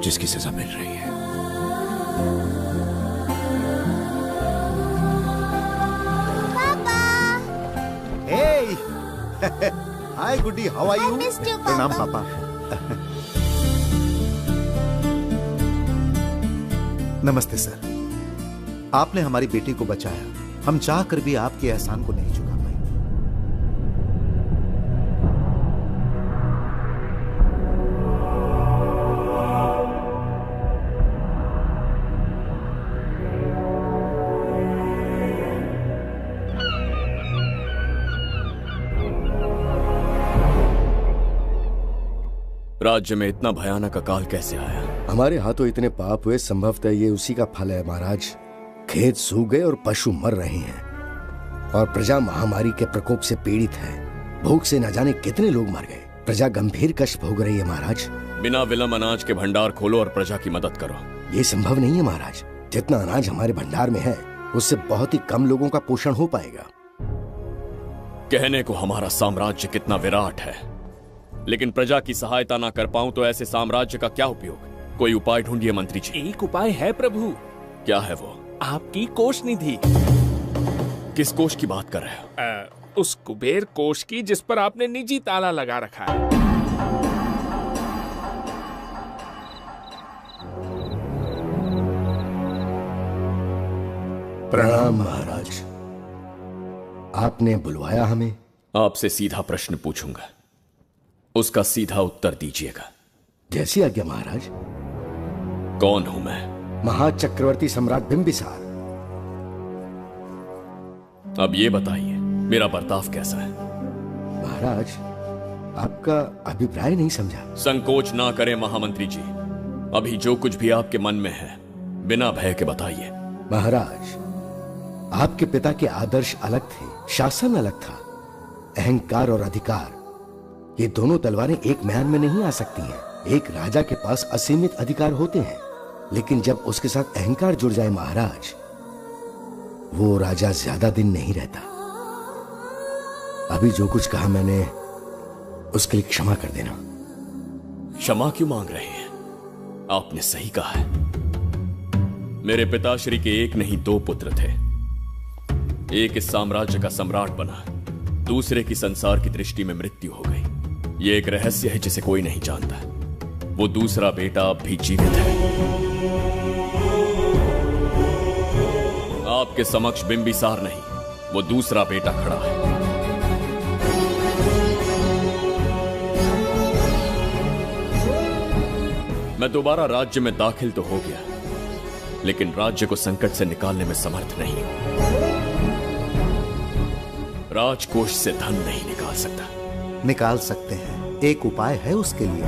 जिसकी सजा मिल रही है। हाय गुड्डी, हाउ आर यू? प्रणाम पापा। नमस्ते सर। आपने हमारी बेटी को बचाया। हम चाह कर भी आपके एहसान को नहीं चुका पाए। राज्य में इतना भयानक अकाल कैसे आया? हमारे हाथों इतने पाप हुए, संभवतः ये उसी का फल है महाराज। खेत सूख गए और पशु मर रहे हैं, और प्रजा महामारी के प्रकोप से पीड़ित है। भूख से न जाने कितने लोग मर गए। प्रजा गंभीर कष्ट भोग रही है महाराज। बिना विलंब अनाज के भंडार खोलो और प्रजा की मदद करो। ये संभव नहीं है महाराज। जितना अनाज हमारे भंडार में है, उससे बहुत ही कम लोगों का पोषण हो पाएगा। कहने को हमारा साम्राज्य कितना विराट है, लेकिन प्रजा की सहायता ना कर पाऊं तो ऐसे साम्राज्य का क्या उपयोग? कोई उपाय ढूंढिए मंत्री जी। एक उपाय है प्रभु। क्या है वो? आपकी कोष निधि। किस कोष की बात कर रहे हो? उस कुबेर कोष की जिस पर आपने निजी ताला लगा रखा है। प्रणाम महाराज। आपने बुलवाया हमें? आपसे सीधा प्रश्न पूछूंगा, उसका सीधा उत्तर दीजिएगा। जैसी आज्ञा महाराज। कौन हूं मैं? महाचक्रवर्ती सम्राट बिंबिसार। अब ये बताइए, मेरा बर्ताव कैसा है? महाराज, आपका अभिप्राय नहीं समझा। संकोच ना करें महामंत्री जी। अभी जो कुछ भी आपके मन में है, बिना भय के बताइए। महाराज, आपके पिता के आदर्श अलग थे, शासन अलग था। अहंकार और अधिकार, ये दोनों तलवारें एक म्यान में नहीं आ सकती हैं। एक राजा के पास असीमित अधिकार होते हैं, लेकिन जब उसके साथ अहंकार जुड़ जाए महाराज, वो राजा ज्यादा दिन नहीं रहता। अभी जो कुछ कहा मैंने, उसके लिए क्षमा कर देना। क्षमा क्यों मांग रहे हैं? आपने सही कहा है। मेरे पिताश्री के एक नहीं दो पुत्र थे। एक इस साम्राज्य का सम्राट बना, दूसरे की संसार की दृष्टि में मृत्यु हो गई। ये एक रहस्य है जिसे कोई नहीं जानता। वो दूसरा बेटा अब भी जीवित है। आपके समक्ष बिंबिसार नहीं, वो दूसरा बेटा खड़ा है। मैं दोबारा राज्य में दाखिल तो हो गया, लेकिन राज्य को संकट से निकालने में समर्थ नहीं हूं। राजकोष से धन नहीं निकाल सकता। निकाल सकते हैं, एक उपाय है उसके लिए।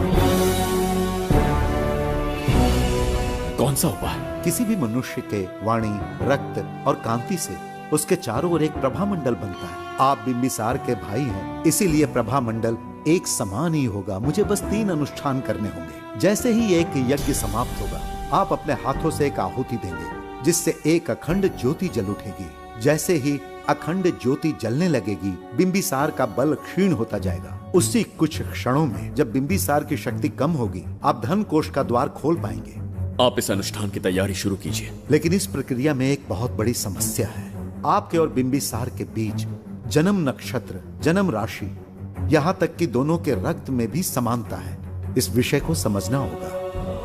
कौन सा उपाय? किसी भी मनुष्य के वाणी, रक्त और कांति से उसके चारों ओर एक प्रभामंडल बनता है। आप बिंबिसार के भाई हैं, इसीलिए प्रभामंडल एक समान ही होगा। मुझे बस 3 अनुष्ठान करने होंगे। जैसे ही एक यज्ञ समाप्त होगा, आप अपने हाथों से एक आहुति देंगे, जिससे एक अखंड ज्योति जल उठेगी। जैसे ही अखंड ज्योति जलने लगेगी, बिंबिसार का बल क्षीण होता जाएगा। उसी कुछ क्षणों में जब बिंबिसार की शक्ति कम होगी, आप धन कोष का द्वार खोल पाएंगे। आप इस अनुष्ठान की तैयारी शुरू कीजिए। लेकिन इस प्रक्रिया में एक बहुत बड़ी समस्या है। आपके और बिंबिसार के बीच जन्म नक्षत्र, जन्म राशि, यहाँ तक कि दोनों के रक्त में भी समानता है। इस विषय को समझना होगा।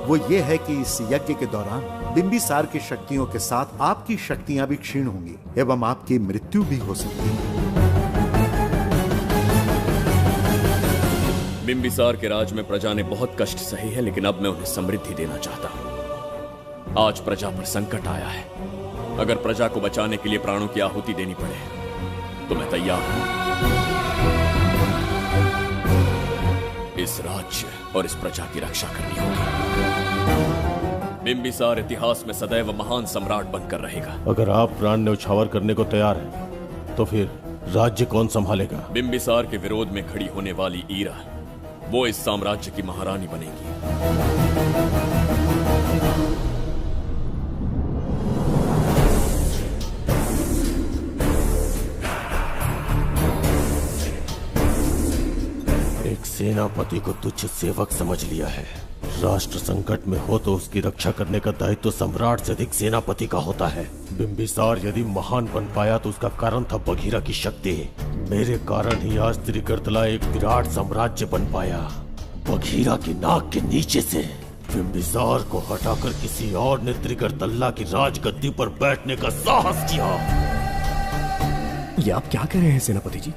वो ये है कि इस यज्ञ के दौरान बिंबिसार की शक्तियों के साथ आपकी शक्तियां भी क्षीण होंगी एवं आपकी मृत्यु भी हो सकती है। बिंबिसार के राज में प्रजा ने बहुत कष्ट सहे हैं, लेकिन अब मैं उन्हें समृद्धि देना चाहता हूँ। आज प्रजा पर संकट आया है। अगर प्रजा को बचाने के लिए प्राणों की आहुति देनी पड़े तो मैं तैयार हूं। इस राज्य और इस प्रजा की रक्षा करनी होगी। बिंबिसार इतिहास में सदैव महान सम्राट बनकर रहेगा। अगर आप प्राण न्यौछावर करने को तैयार हैं, तो फिर राज्य कौन संभालेगा? बिंबिसार के विरोध में खड़ी होने वाली ईरा, वो इस साम्राज्य की महारानी बनेगी। सेनापति को तुच्छ सेवक समझ लिया है। राष्ट्र संकट में हो तो उसकी रक्षा करने का दायित्व तो सम्राट से अधिक सेनापति का होता है। बिंबिसार यदि महान बन पाया तो उसका कारण था बघीरा की शक्ति। मेरे कारण ही आज त्रिगर्तला एक विराट साम्राज्य बन पाया। बघीरा की नाक के नीचे से बिंबिसार को हटाकर किसी और ने त्रिगर्तला की राजगद्दी पर बैठने का साहस किया। ये आप क्या कह रहे हैं सेनापति जी?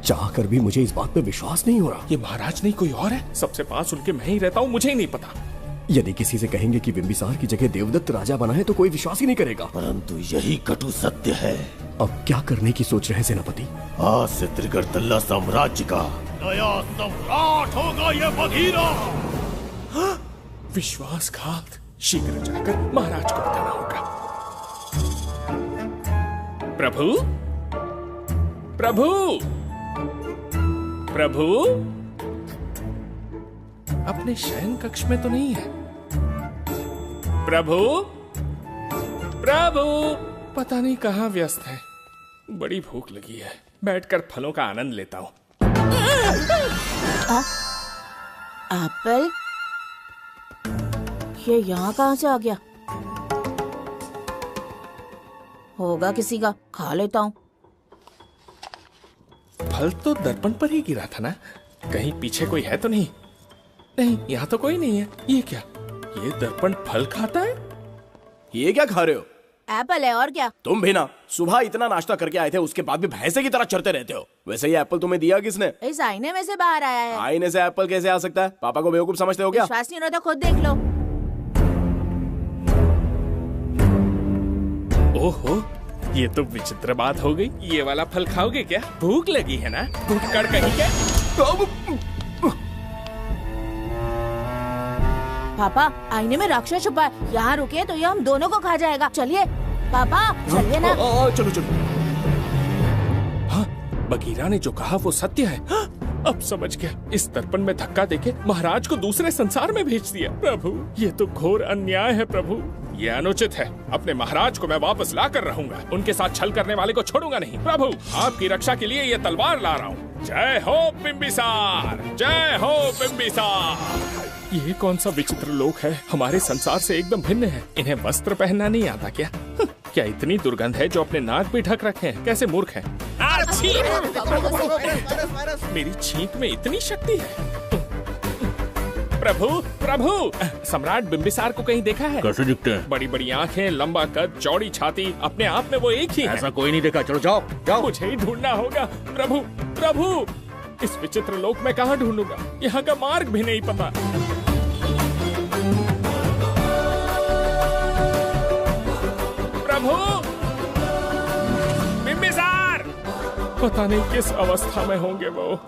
चाहकर भी मुझे इस बात पे विश्वास नहीं हो रहा। ये महाराज नहीं कोई और है। सबसे पास उनके मैं ही रहता हूँ, मुझे ही नहीं पता। यदि किसी से कहेंगे कि बिंबिसार की जगह देवदत्त राजा बना है तो कोई विश्वास ही नहीं करेगा। परंतु यही कटु सत्य है। अब क्या करने की सोच रहे हैं सेनापति? आज से त्रिगर्तला साम्राज्य का नया सम्राट होगा ये बघीरा। विश्वासघात। शीघ्र जाकर महाराज को बताना होगा। प्रभु, प्रभु, प्रभु, अपने शयन कक्ष में तो नहीं है। प्रभु, प्रभु, पता नहीं कहाँ व्यस्त है। बड़ी भूख लगी है, बैठकर फलों का आनंद लेता हूँ। एप्पल, ये यहाँ कहाँ से आ गया? होगा किसी का, खा लेता हूँ। फल तो दर्पण पर ही गिरा था ना, कहीं पीछे कोई है तो नहीं? नहीं, यहाँ तो कोई नहीं है। ये क्या? ये दर्पण फल खाता है? ये क्या खा रहे हो? एप्पल है और क्या? तुम भी ना, सुबह इतना नाश्ता करके आए थे, उसके बाद भी भैंसे की तरह चढ़ते रहते हो। वैसे ये एप्पल तुम्हें दिया किसने? इस आईने में से बाहर आया है। आईने से एप्पल कैसे आ सकता है? पापा को बेवकूफ समझते हो क्या? विश्वास नहीं हो रहा तो खुद देख लो। ओहो, ये तो विचित्र बात हो गई। ये वाला फल खाओगे क्या? भूख लगी है ना? भूखड़ कहीं क्या? पापा, आईने में राक्षस छुपा है। यहाँ रुके तो ये हम दोनों को खा जाएगा। चलिए पापा, चलिए ना। चलो चलो। हाँ, बघीरा ने जो कहा वो सत्य है। हाँ, अब समझ गया। इस दर्पण में धक्का देके महाराज को दूसरे संसार में भेज दिया। प्रभु, ये तो घोर अन्याय है प्रभु। ये अनुचित है। अपने महाराज को मैं वापस ला कर रहूंगा। उनके साथ छल करने वाले को छोड़ूंगा नहीं। प्रभु, आपकी रक्षा के लिए ये तलवार ला रहा हूँ। जय हो बिंबिसार, जय हो बिंबिसार। ये कौन सा विचित्र लोक है, हमारे संसार से एकदम भिन्न है। इन्हें वस्त्र पहनना नहीं आता क्या? क्या इतनी दुर्गंध है जो अपने नाक भी ढक रखे हैं? कैसे मूर्ख हैं? मेरी छींक में इतनी शक्ति है। प्रभु प्रभु, सम्राट बिंबिसार को कहीं देखा है? कैसे दिखते हैं? बड़ी बड़ी आंखें, लंबा कद, चौड़ी छाती, अपने आप में वो एक ही है। ऐसा कोई नहीं देखा। चलो जाओ जाओ। मुझे ही ढूंढना होगा। प्रभु प्रभु, इस विचित्र लोक में कहाँ ढूंढूंगा? यहाँ का मार्ग भी नहीं पता। प्रभु बिंबिसार, पता नहीं किस अवस्था में होंगे वो।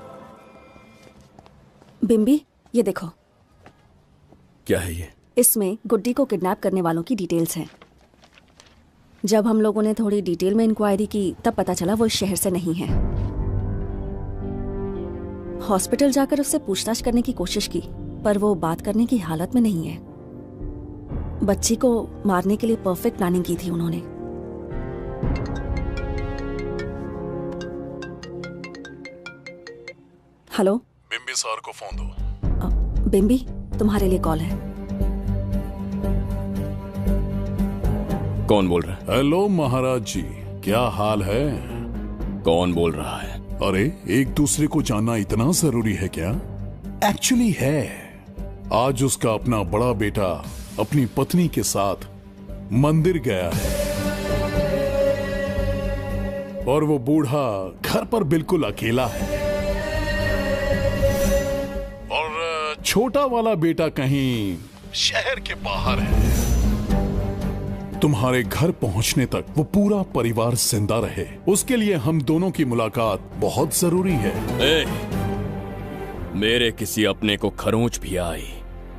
बिंबी, ये देखो। क्या है ये? इसमें गुड्डी को किडनैप करने वालों की डिटेल्स हैं। जब हम लोगों ने थोड़ी डिटेल में इंक्वायरी की तब पता चला वो इस शहर से नहीं है। हॉस्पिटल जाकर उससे पूछताछ करने की कोशिश की पर वो बात करने की हालत में नहीं है। बच्ची को मारने के लिए परफेक्ट प्लानिंग की थी उन्होंने। हेलो, बिंबिसार को फोन दो। बिंबी, तुम्हारे लिए कॉल है। कौन बोल रहा है? हेलो महाराज जी, क्या हाल है? कौन बोल रहा है? अरे, एक दूसरे को जानना इतना जरूरी है क्या? एक्चुअली है। आज उसका अपना बड़ा बेटा अपनी पत्नी के साथ मंदिर गया है और वो बूढ़ा घर पर बिल्कुल अकेला है और छोटा वाला बेटा कहीं शहर के बाहर है। तुम्हारे घर पहुंचने तक वो पूरा परिवार जिंदा रहे, उसके लिए हम दोनों की मुलाकात बहुत जरूरी है। मेरे किसी अपने को खरोंच भी आई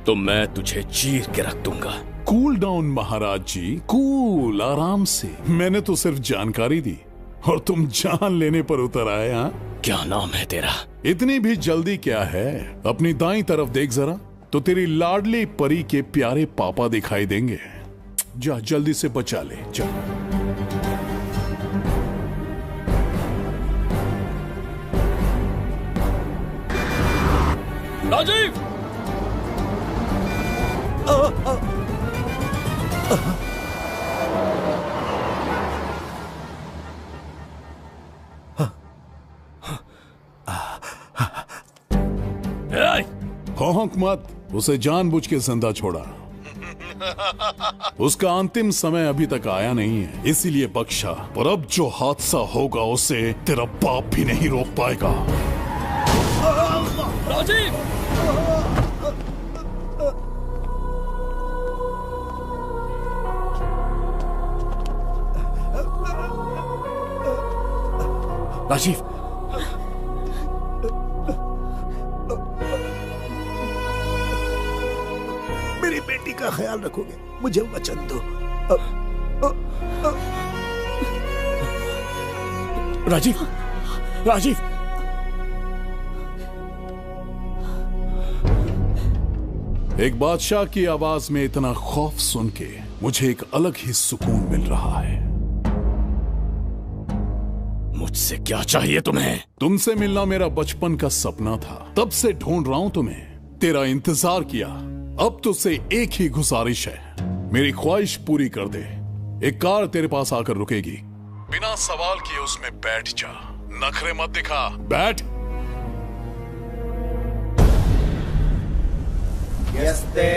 तो मैं तुझे चीर के रख दूंगा। कूल डाउन महाराज जी, कूल, आराम से। मैंने तो सिर्फ जानकारी दी और तुम जान लेने पर उतर आए। हाँ, क्या नाम है तेरा? इतनी भी जल्दी क्या है? अपनी दाईं तरफ देख जरा तो तेरी लाडली परी के प्यारे पापा दिखाई देंगे। जा, जल्दी से बचा ले, जा। राजीव! हौंक मत, उसे जानबूझ के जिंदा छोड़ा। उसका अंतिम समय अभी तक आया नहीं है, इसीलिए बख्शा। पर अब जो हादसा होगा उसे तेरा बाप भी नहीं रोक पाएगा। राजीव! राजीव! मेरी बेटी का ख्याल रखोगे? मुझे वचन दो। राजीव! राजीव! एक बादशाह की आवाज में इतना खौफ सुन के मुझे एक अलग ही सुकून मिल रहा है। मुझसे क्या चाहिए तुम्हें? तुमसे मिलना मेरा बचपन का सपना था, तब से ढूंढ रहा हूं तुम्हें, तेरा इंतजार किया। अब तुझसे एक ही गुजारिश है, मेरी ख्वाहिश पूरी कर दे। एक कार तेरे पास आकर रुकेगी, बिना सवाल किए उसमें बैठ जा, नखरे मत दिखा, बैठ। यस्ते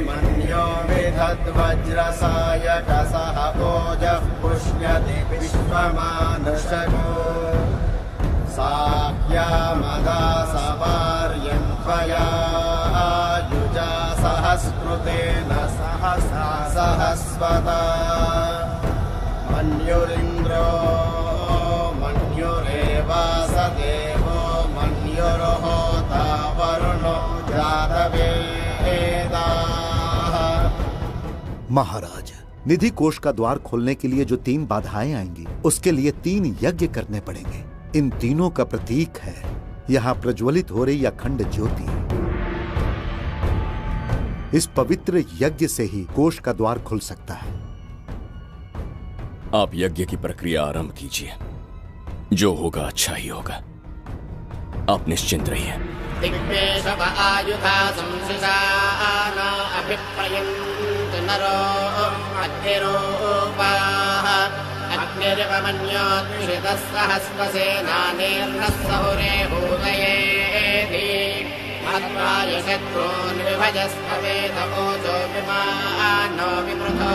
मन्यो विधद्वज्रसायकसः ओजः पुष्यति विश्वमानशको साख्यामदा सवार्यं त्वया युजा सहस्कृतेन सहसा सहस्वता मन्युरिन्द्रो मन्युरेवास देवो मन्युर्होता वरुणो महाराज, निधि कोष का द्वार खोलने के लिए जो 3 बाधाएं आएंगी, उसके लिए 3 यज्ञ करने पड़ेंगे। इन तीनों का प्रतीक है यहाँ प्रज्वलित हो रही अखंड ज्योति। इस पवित्र यज्ञ से ही कोष का द्वार खुल सकता है। आप यज्ञ की प्रक्रिया आरंभ कीजिए, जो होगा अच्छा ही होगा। आप निश्चिंत रहिए। दिग्वेशव आयुधा संशिषान अभिप्रयन्त नरो अग्निरूपाः अग्निरिवमन्योत्क्षितः सहस्रसेनानेर्नः सहुरे भूतयेति मत्वाय शत्रून् विभजस्त्ववेदमोचो विमानो विवृतो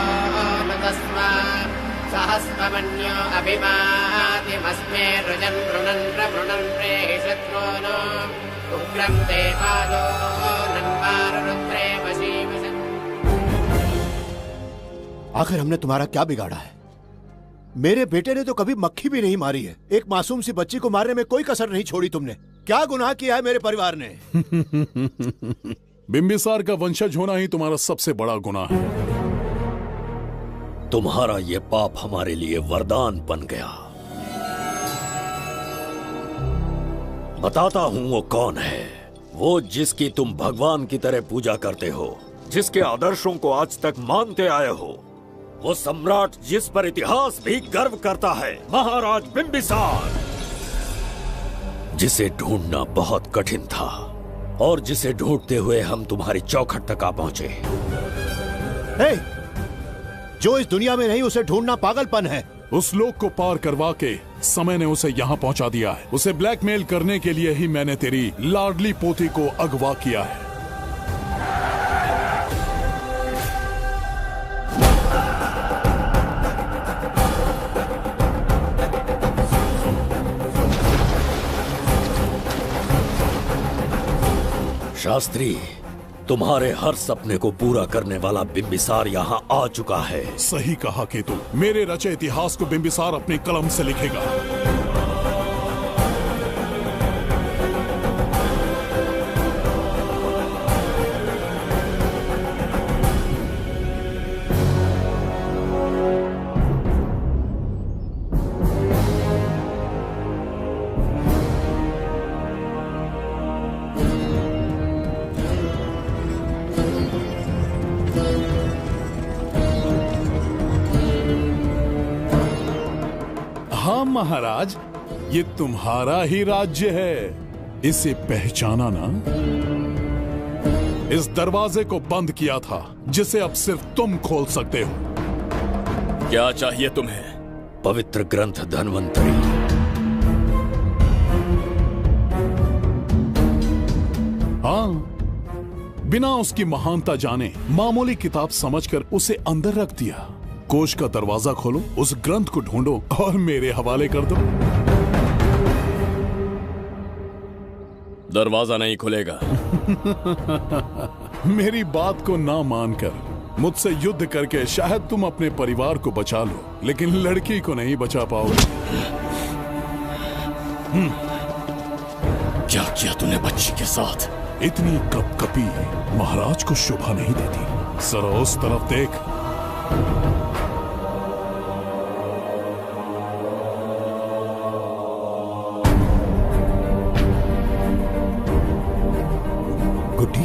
न तस्मात् सहस्रमन्यो अभिमातिमस्मे रुजन् रुणन् प्रवृणन् प्रेहि शत्रून् उग्रं ते पादो नन्वारुद्रे वशीवशन्। आखिर हमने तुम्हारा क्या बिगाड़ा है? मेरे बेटे ने तो कभी मक्खी भी नहीं मारी है। एक मासूम सी बच्ची को मारने में कोई कसर नहीं छोड़ी तुमने। क्या गुनाह किया है मेरे परिवार ने? बिंबिसार का वंशज होना ही तुम्हारा सबसे बड़ा गुनाह है। तुम्हारा ये पाप हमारे लिए वरदान बन गया। बताता हूं वो कौन है। वो जिसकी तुम भगवान की तरह पूजा करते हो, जिसके आदर्शों को आज तक मानते आए हो, वो सम्राट जिस पर इतिहास भी गर्व करता है, महाराज बिंबिसार, जिसे ढूंढना बहुत कठिन था और जिसे ढूंढते हुए हम तुम्हारी चौखट तक आ पहुंचे। जो इस दुनिया में नहीं उसे ढूंढना पागलपन है। उस लोक को पार करवा के समय ने उसे यहाँ पहुंचा दिया है। उसे ब्लैकमेल करने के लिए ही मैंने तेरी लाडली पोती को अगवा किया है। शास्त्री, तुम्हारे हर सपने को पूरा करने वाला बिंबिसार यहाँ आ चुका है। सही कहा केतु। मेरे रचे इतिहास को बिंबिसार अपनी कलम से लिखेगा। महाराज, ये तुम्हारा ही राज्य है। इसे पहचाना ना? इस दरवाजे को बंद किया था जिसे अब सिर्फ तुम खोल सकते हो। क्या चाहिए तुम्हें? पवित्र ग्रंथ धन्वंतरी। हाँ, बिना उसकी महानता जाने मामूली किताब समझकर उसे अंदर रख दिया। कोष का दरवाजा खोलो, उस ग्रंथ को ढूंढो और मेरे हवाले कर दो। दरवाजा नहीं खुलेगा। मेरी बात को ना मानकर मुझसे युद्ध करके शायद तुम अपने परिवार को बचा लो, लेकिन लड़की को नहीं बचा पाओगे। क्या किया तूने बच्ची के साथ? इतनी कपकपी महाराज को शोभा नहीं देती। जरा उस तरफ देख। गुड्डी,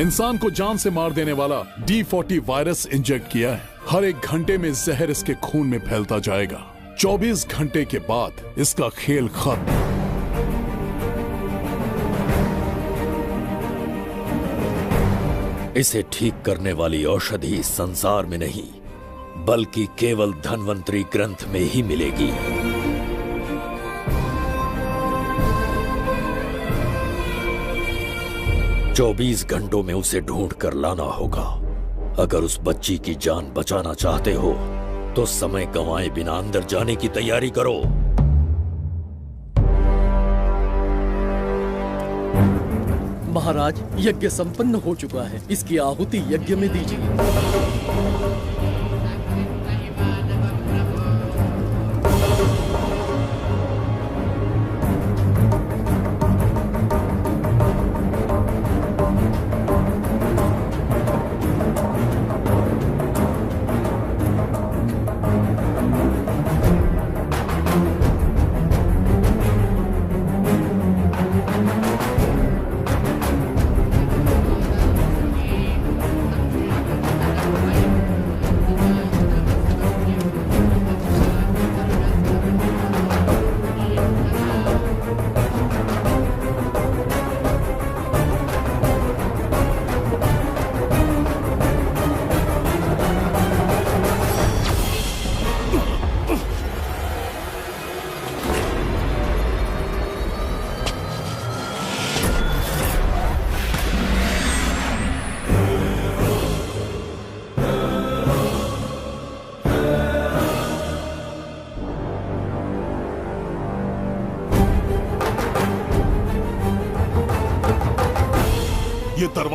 इंसान को जान से मार देने वाला D40 वायरस इंजेक्ट किया है। हर एक घंटे में जहर इसके खून में फैलता जाएगा। 24 घंटे के बाद इसका खेल खत्म। इसे ठीक करने वाली औषधि संसार में नहीं, बल्कि केवल धन्वंतरी ग्रंथ में ही मिलेगी। चौबीस घंटों में उसे ढूंढ कर लाना होगा। अगर उस बच्ची की जान बचाना चाहते हो तो समय गंवाए बिना अंदर जाने की तैयारी करो। महाराज, यज्ञ संपन्न हो चुका है। इसकी आहुति यज्ञ में दीजिए।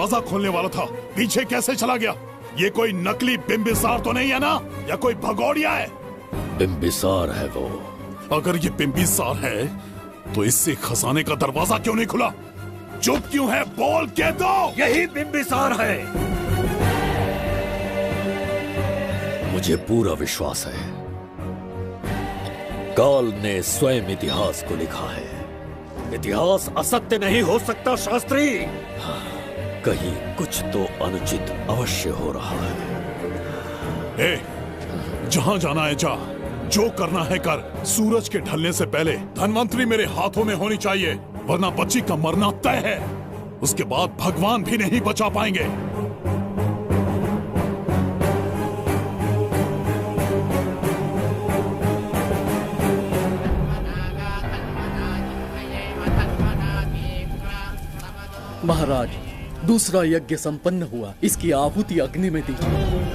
दरवाजा खोलने वाला था, पीछे कैसे चला गया? ये कोई नकली बिंबिसार तो नहीं है ना, या कोई भगोड़िया है? बिंबिसार है वो। अगर ये बिंबिसार है तो इससे खजाने का दरवाजा क्यों नहीं खुला? चुप क्यों है? बोल के दो। यही बिंबिसार है। मुझे पूरा विश्वास है, काल ने स्वयं इतिहास को लिखा है। इतिहास असत्य नहीं हो सकता शास्त्री। कहीं कुछ तो अनुचित अवश्य हो रहा है। जहां जाना है जा, जो करना है कर। सूरज के ढलने से पहले धनवंतरी मेरे हाथों में होनी चाहिए, वरना बच्ची का मरना तय है। उसके बाद भगवान भी नहीं बचा पाएंगे। महाराज, दूसरा यज्ञ संपन्न हुआ, इसकी आहुति अग्नि में दीजिए।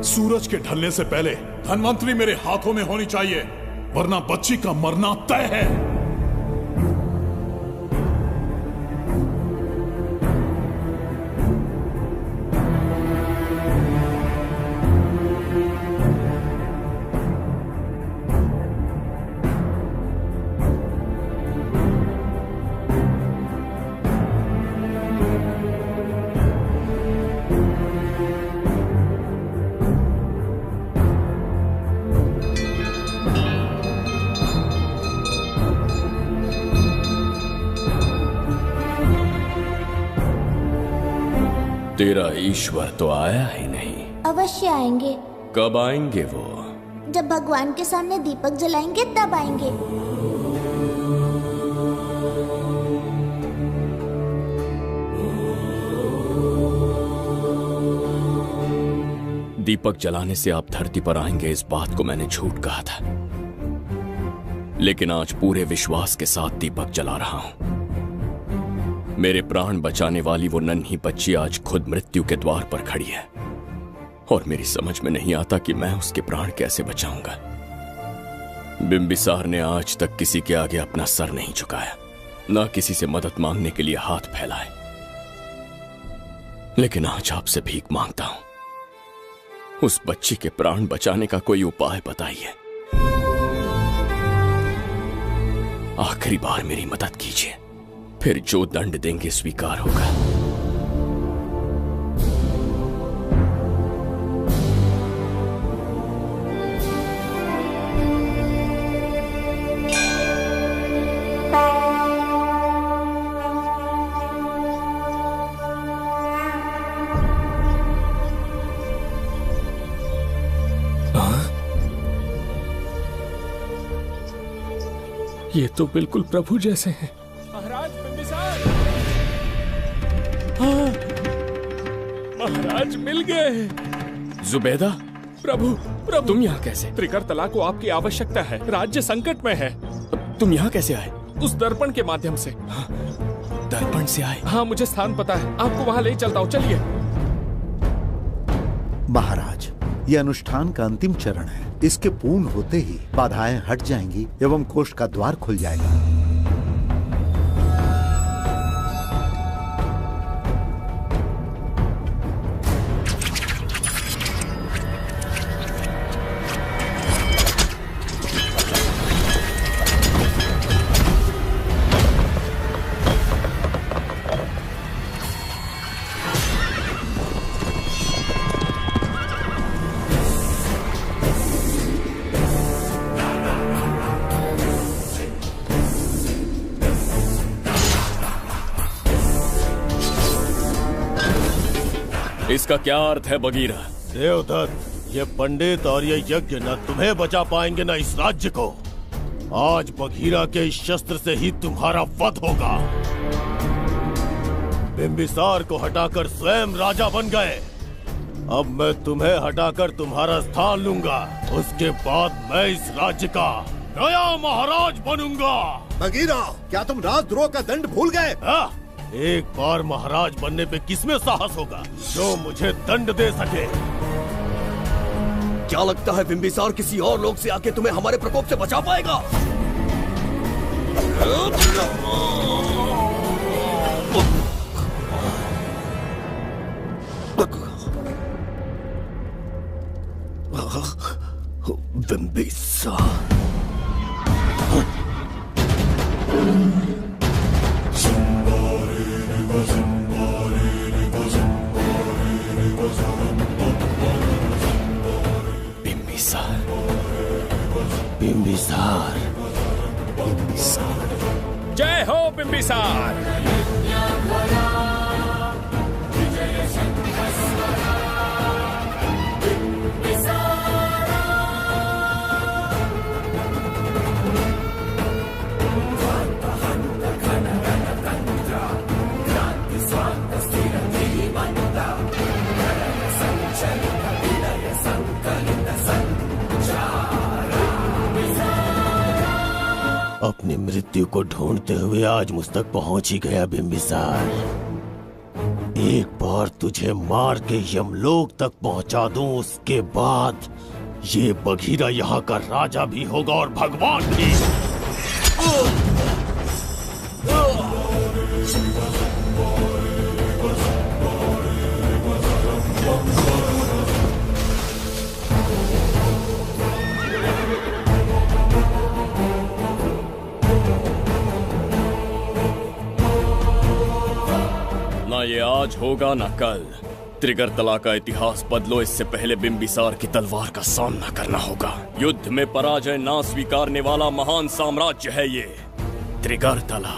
सूरज के ढलने से पहले धनवंतरी मेरे हाथों में होनी चाहिए, वरना बच्ची का मरना तय है। तेरा ईश्वर तो आया ही नहीं। अवश्य आएंगे। कब आएंगे वो? जब भगवान के सामने दीपक जलाएंगे तब आएंगे। दीपक जलाने से आप धरती पर आएंगे, इस बात को मैंने झूठ कहा था, लेकिन आज पूरे विश्वास के साथ दीपक जला रहा हूं। मेरे प्राण बचाने वाली वो नन्ही बच्ची आज खुद मृत्यु के द्वार पर खड़ी है, और मेरी समझ में नहीं आता कि मैं उसके प्राण कैसे बचाऊंगा। बिंबिसार ने आज तक किसी के आगे अपना सर नहीं झुकाया, ना किसी से मदद मांगने के लिए हाथ फैलाए, लेकिन आज आपसे भीख मांगता हूं। उस बच्ची के प्राण बचाने का कोई उपाय बताइए। आखिरी बार मेरी मदद कीजिए, फिर जो दंड देंगे स्वीकार होगा। ये तो बिल्कुल प्रभु जैसे हैं। महाराज बिंबिसार! हाँ, महाराज मिल गए। जुबैदा, प्रभु प्रभु, तुम यहाँ कैसे? त्रिकरतला को आपकी आवश्यकता है, राज्य संकट में है। तुम यहाँ कैसे आए? उस दर्पण के माध्यम से। हाँ, दर्पण से आए? हाँ, मुझे स्थान पता है, आपको वहाँ ले चलता हूँ, चलिए। महाराज, यह अनुष्ठान का अंतिम चरण है। इसके पूर्ण होते ही बाधाएं हट जाएंगी एवं कोष का द्वार खुल जाएगा। इसका क्या अर्थ है बगीरा? देवदत्त, ये पंडित और ये यज्ञ न तुम्हें बचा पाएंगे न इस राज्य को। आज बगीरा के इस शस्त्र से ही तुम्हारा वध होगा। बिंबिसार को हटाकर स्वयं राजा बन गए। अब मैं तुम्हें हटाकर तुम्हारा स्थान लूंगा। उसके बाद मैं इस राज्य का नया महाराज बनूंगा। बगीरा, क्या तुम राजद्रोह का दंड भूल गए? एक बार महाराज बनने पे किसमें साहस होगा जो मुझे दंड दे सके। क्या लगता है बिंबिसार किसी और लोग से आके तुम्हें हमारे प्रकोप से बचा पाएगा? बिंबिसार बिंबिसार जय हो बिंबिसार। अपनी मृत्यु को ढूंढते हुए आज मुझ तक पहुंच ही गया बिंबिसार। एक बार तुझे मार के यमलोक तक पहुंचा दूं, उसके बाद ये बघीरा यहाँ का राजा भी होगा और भगवान भी। ना ये आज होगा ना कल। त्रिगर्तला का इतिहास बदलो, इससे पहले बिंबिसार की तलवार का सामना करना होगा। युद्ध में पराजय ना स्वीकारने वाला महान साम्राज्य है ये त्रिगर्तला।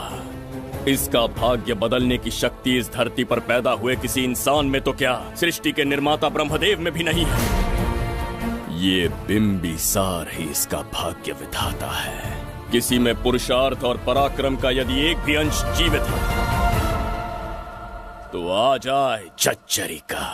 इसका भाग्य बदलने की शक्ति इस धरती पर पैदा हुए किसी इंसान में तो क्या, सृष्टि के निर्माता ब्रह्मदेव में भी नहीं है। ये बिंबिसार ही इसका भाग्य विधाता है। किसी में पुरुषार्थ और पराक्रम का यदि एक भी अंश जीवित है तो आ जाए चच्चरी का।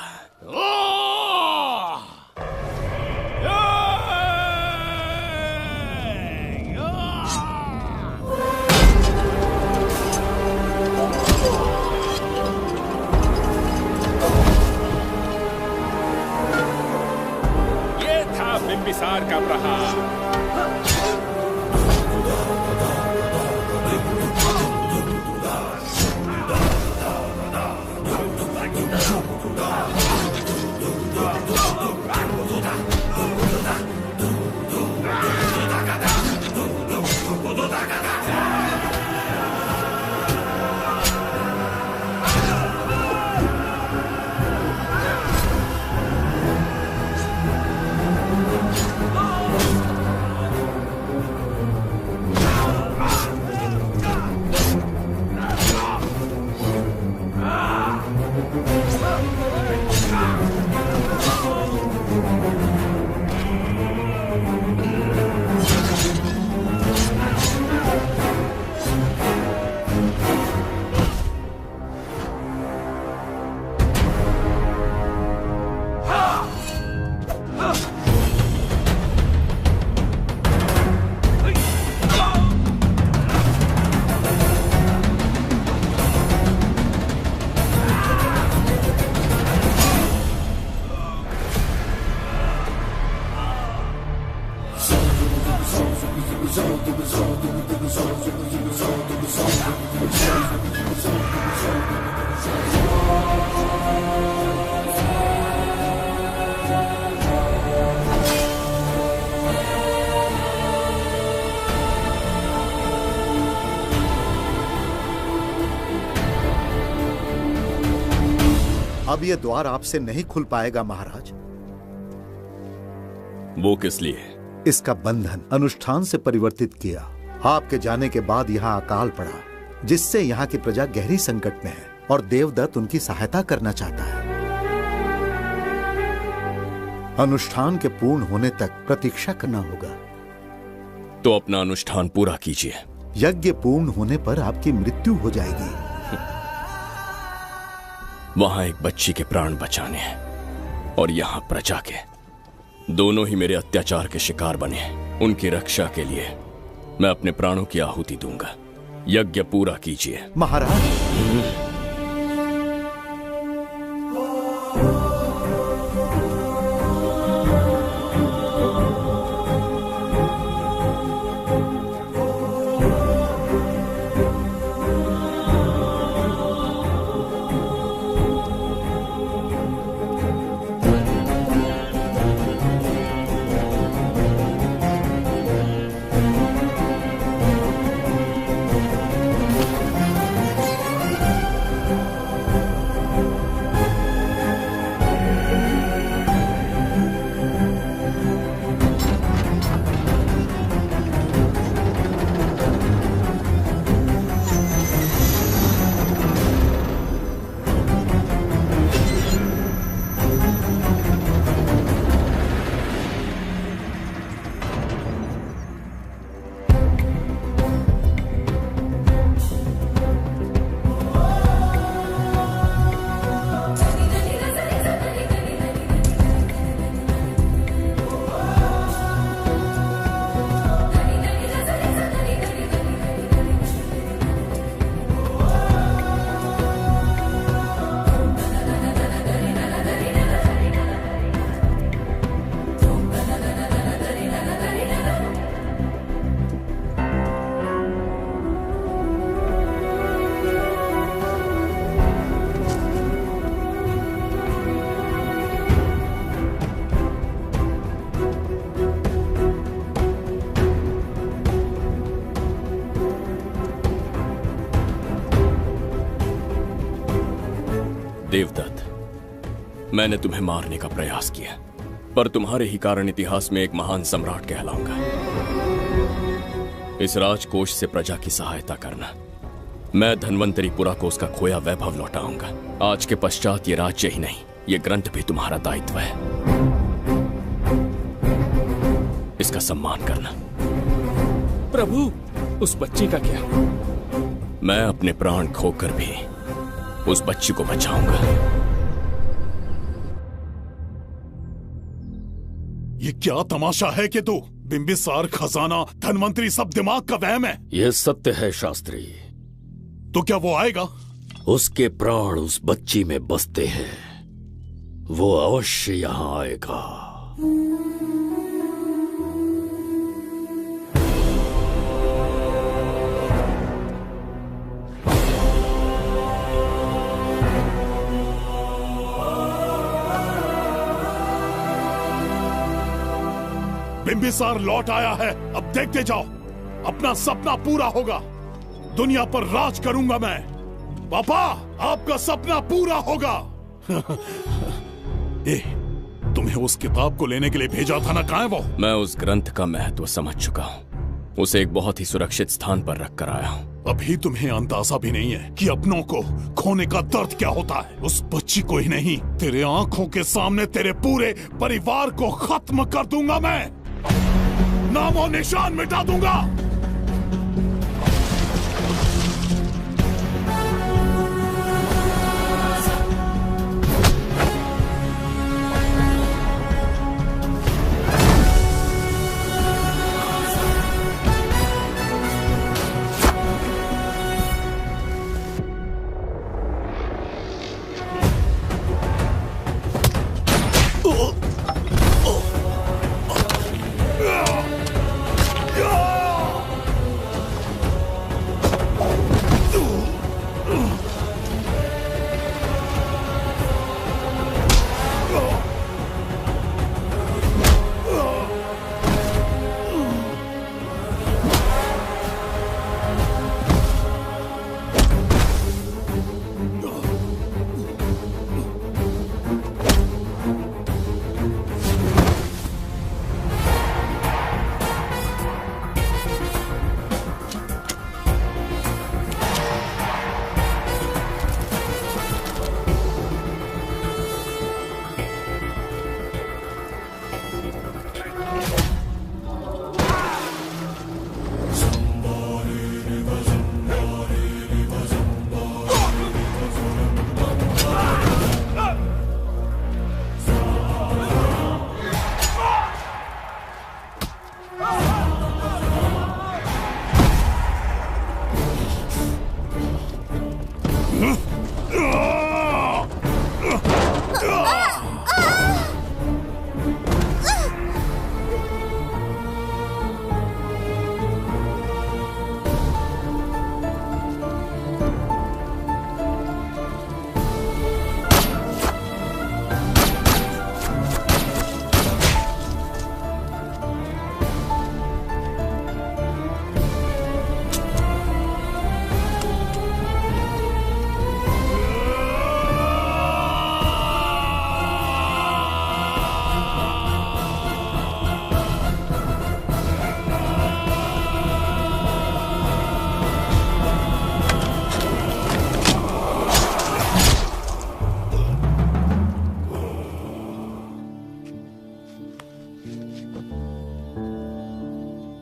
ये था बिंबिसार का प्रहार। अब ये द्वार आपसे नहीं खुल पाएगा महाराज। वो किस लिए? इसका बंधन अनुष्ठान से परिवर्तित किया। आपके जाने के बाद यहाँ अकाल पड़ा, जिससे यहाँ की प्रजा गहरी संकट में है और देवदत्त उनकी सहायता करना चाहता है। अनुष्ठान के पूर्ण होने तक प्रतीक्षा करना होगा। तो अपना अनुष्ठान पूरा कीजिए। यज्ञ पूर्ण होने पर आपकी मृत्यु हो जाएगी। वहां एक बच्ची के प्राण बचाने हैं और यहां प्रजा के। दोनों ही मेरे अत्याचार के शिकार बने हैं। उनकी रक्षा के लिए मैं अपने प्राणों की आहुति दूंगा। यज्ञ पूरा कीजिए। महाराज, देवदत्त, मैंने तुम्हें मारने का प्रयास किया, पर तुम्हारे ही कारण इतिहास में एक महान सम्राट कहलाऊंगा। इस राजकोष से प्रजा की सहायता करना। मैं धन्वंतरीपुरा को उसका खोया वैभव लौटाऊंगा। आज के पश्चात ये राज्य ही नहीं, ये ग्रंथ भी तुम्हारा दायित्व है। इसका सम्मान करना। प्रभु, उस बच्ची का क्या? मैं अपने प्राण खोकर भी उस बच्ची को बचाऊंगा। ये क्या तमाशा है कि तू बिंबिसार, खजाना, धनवंतरी सब दिमाग का वहम है? यह सत्य है शास्त्री। तो क्या वो आएगा? उसके प्राण उस बच्ची में बसते हैं। वो अवश्य यहां आएगा। बिंबिसार लौट आया है। अब देखते जाओ, अपना सपना पूरा होगा। दुनिया पर राज करूंगा मैं। पापा, आपका सपना पूरा होगा। तुम्हें उस किताब को लेने के लिए भेजा था ना, कहाँ है वो? मैं उस ग्रंथ का महत्व समझ चुका हूँ। उसे एक बहुत ही सुरक्षित स्थान पर रख कर आया हूँ। अभी तुम्हें अंदाजा भी नहीं है कि अपनों को खोने का दर्द क्या होता है। उस बच्ची को ही नहीं, तेरे आंखों के सामने तेरे पूरे परिवार को खत्म कर दूंगा मैं। नामो निशान मिटा दूंगा।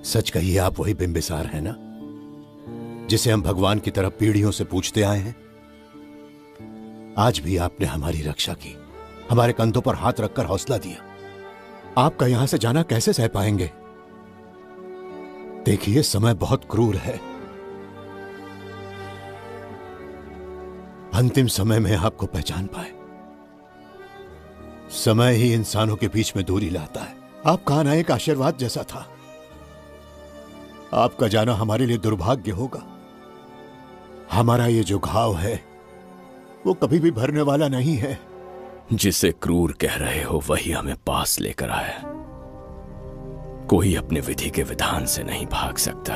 सच कहिए, आप वही बिंबिसार है ना, जिसे हम भगवान की तरफ पीढ़ियों से पूछते आए हैं? आज भी आपने हमारी रक्षा की, हमारे कंधों पर हाथ रखकर हौसला दिया। आपका यहां से जाना कैसे सह पाएंगे? देखिए, समय बहुत क्रूर है। अंतिम समय में आपको पहचान पाए। समय ही इंसानों के बीच में दूरी लाता है। आपका आना एक आशीर्वाद जैसा था। आपका जाना हमारे लिए दुर्भाग्य होगा। हमारा ये जो घाव है वो कभी भी भरने वाला नहीं है। जिसे क्रूर कह रहे हो वही हमें पास लेकर आया। कोई अपने विधि के विधान से नहीं भाग सकता।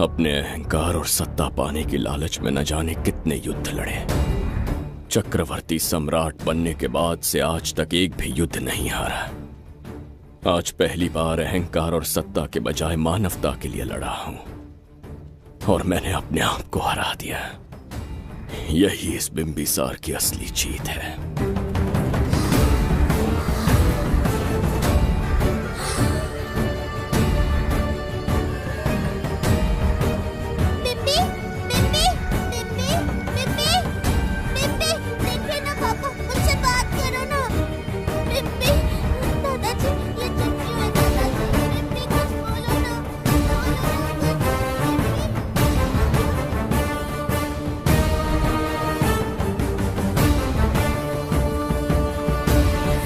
अपने अहंकार और सत्ता पाने की लालच में न जाने कितने युद्ध लड़े। चक्रवर्ती सम्राट बनने के बाद से आज तक एक भी युद्ध नहीं हारा। आज पहली बार अहंकार और सत्ता के बजाय मानवता के लिए लड़ा हूं, और मैंने अपने आप को हरा दिया। यही इस बिंबिसार की असली जीत है।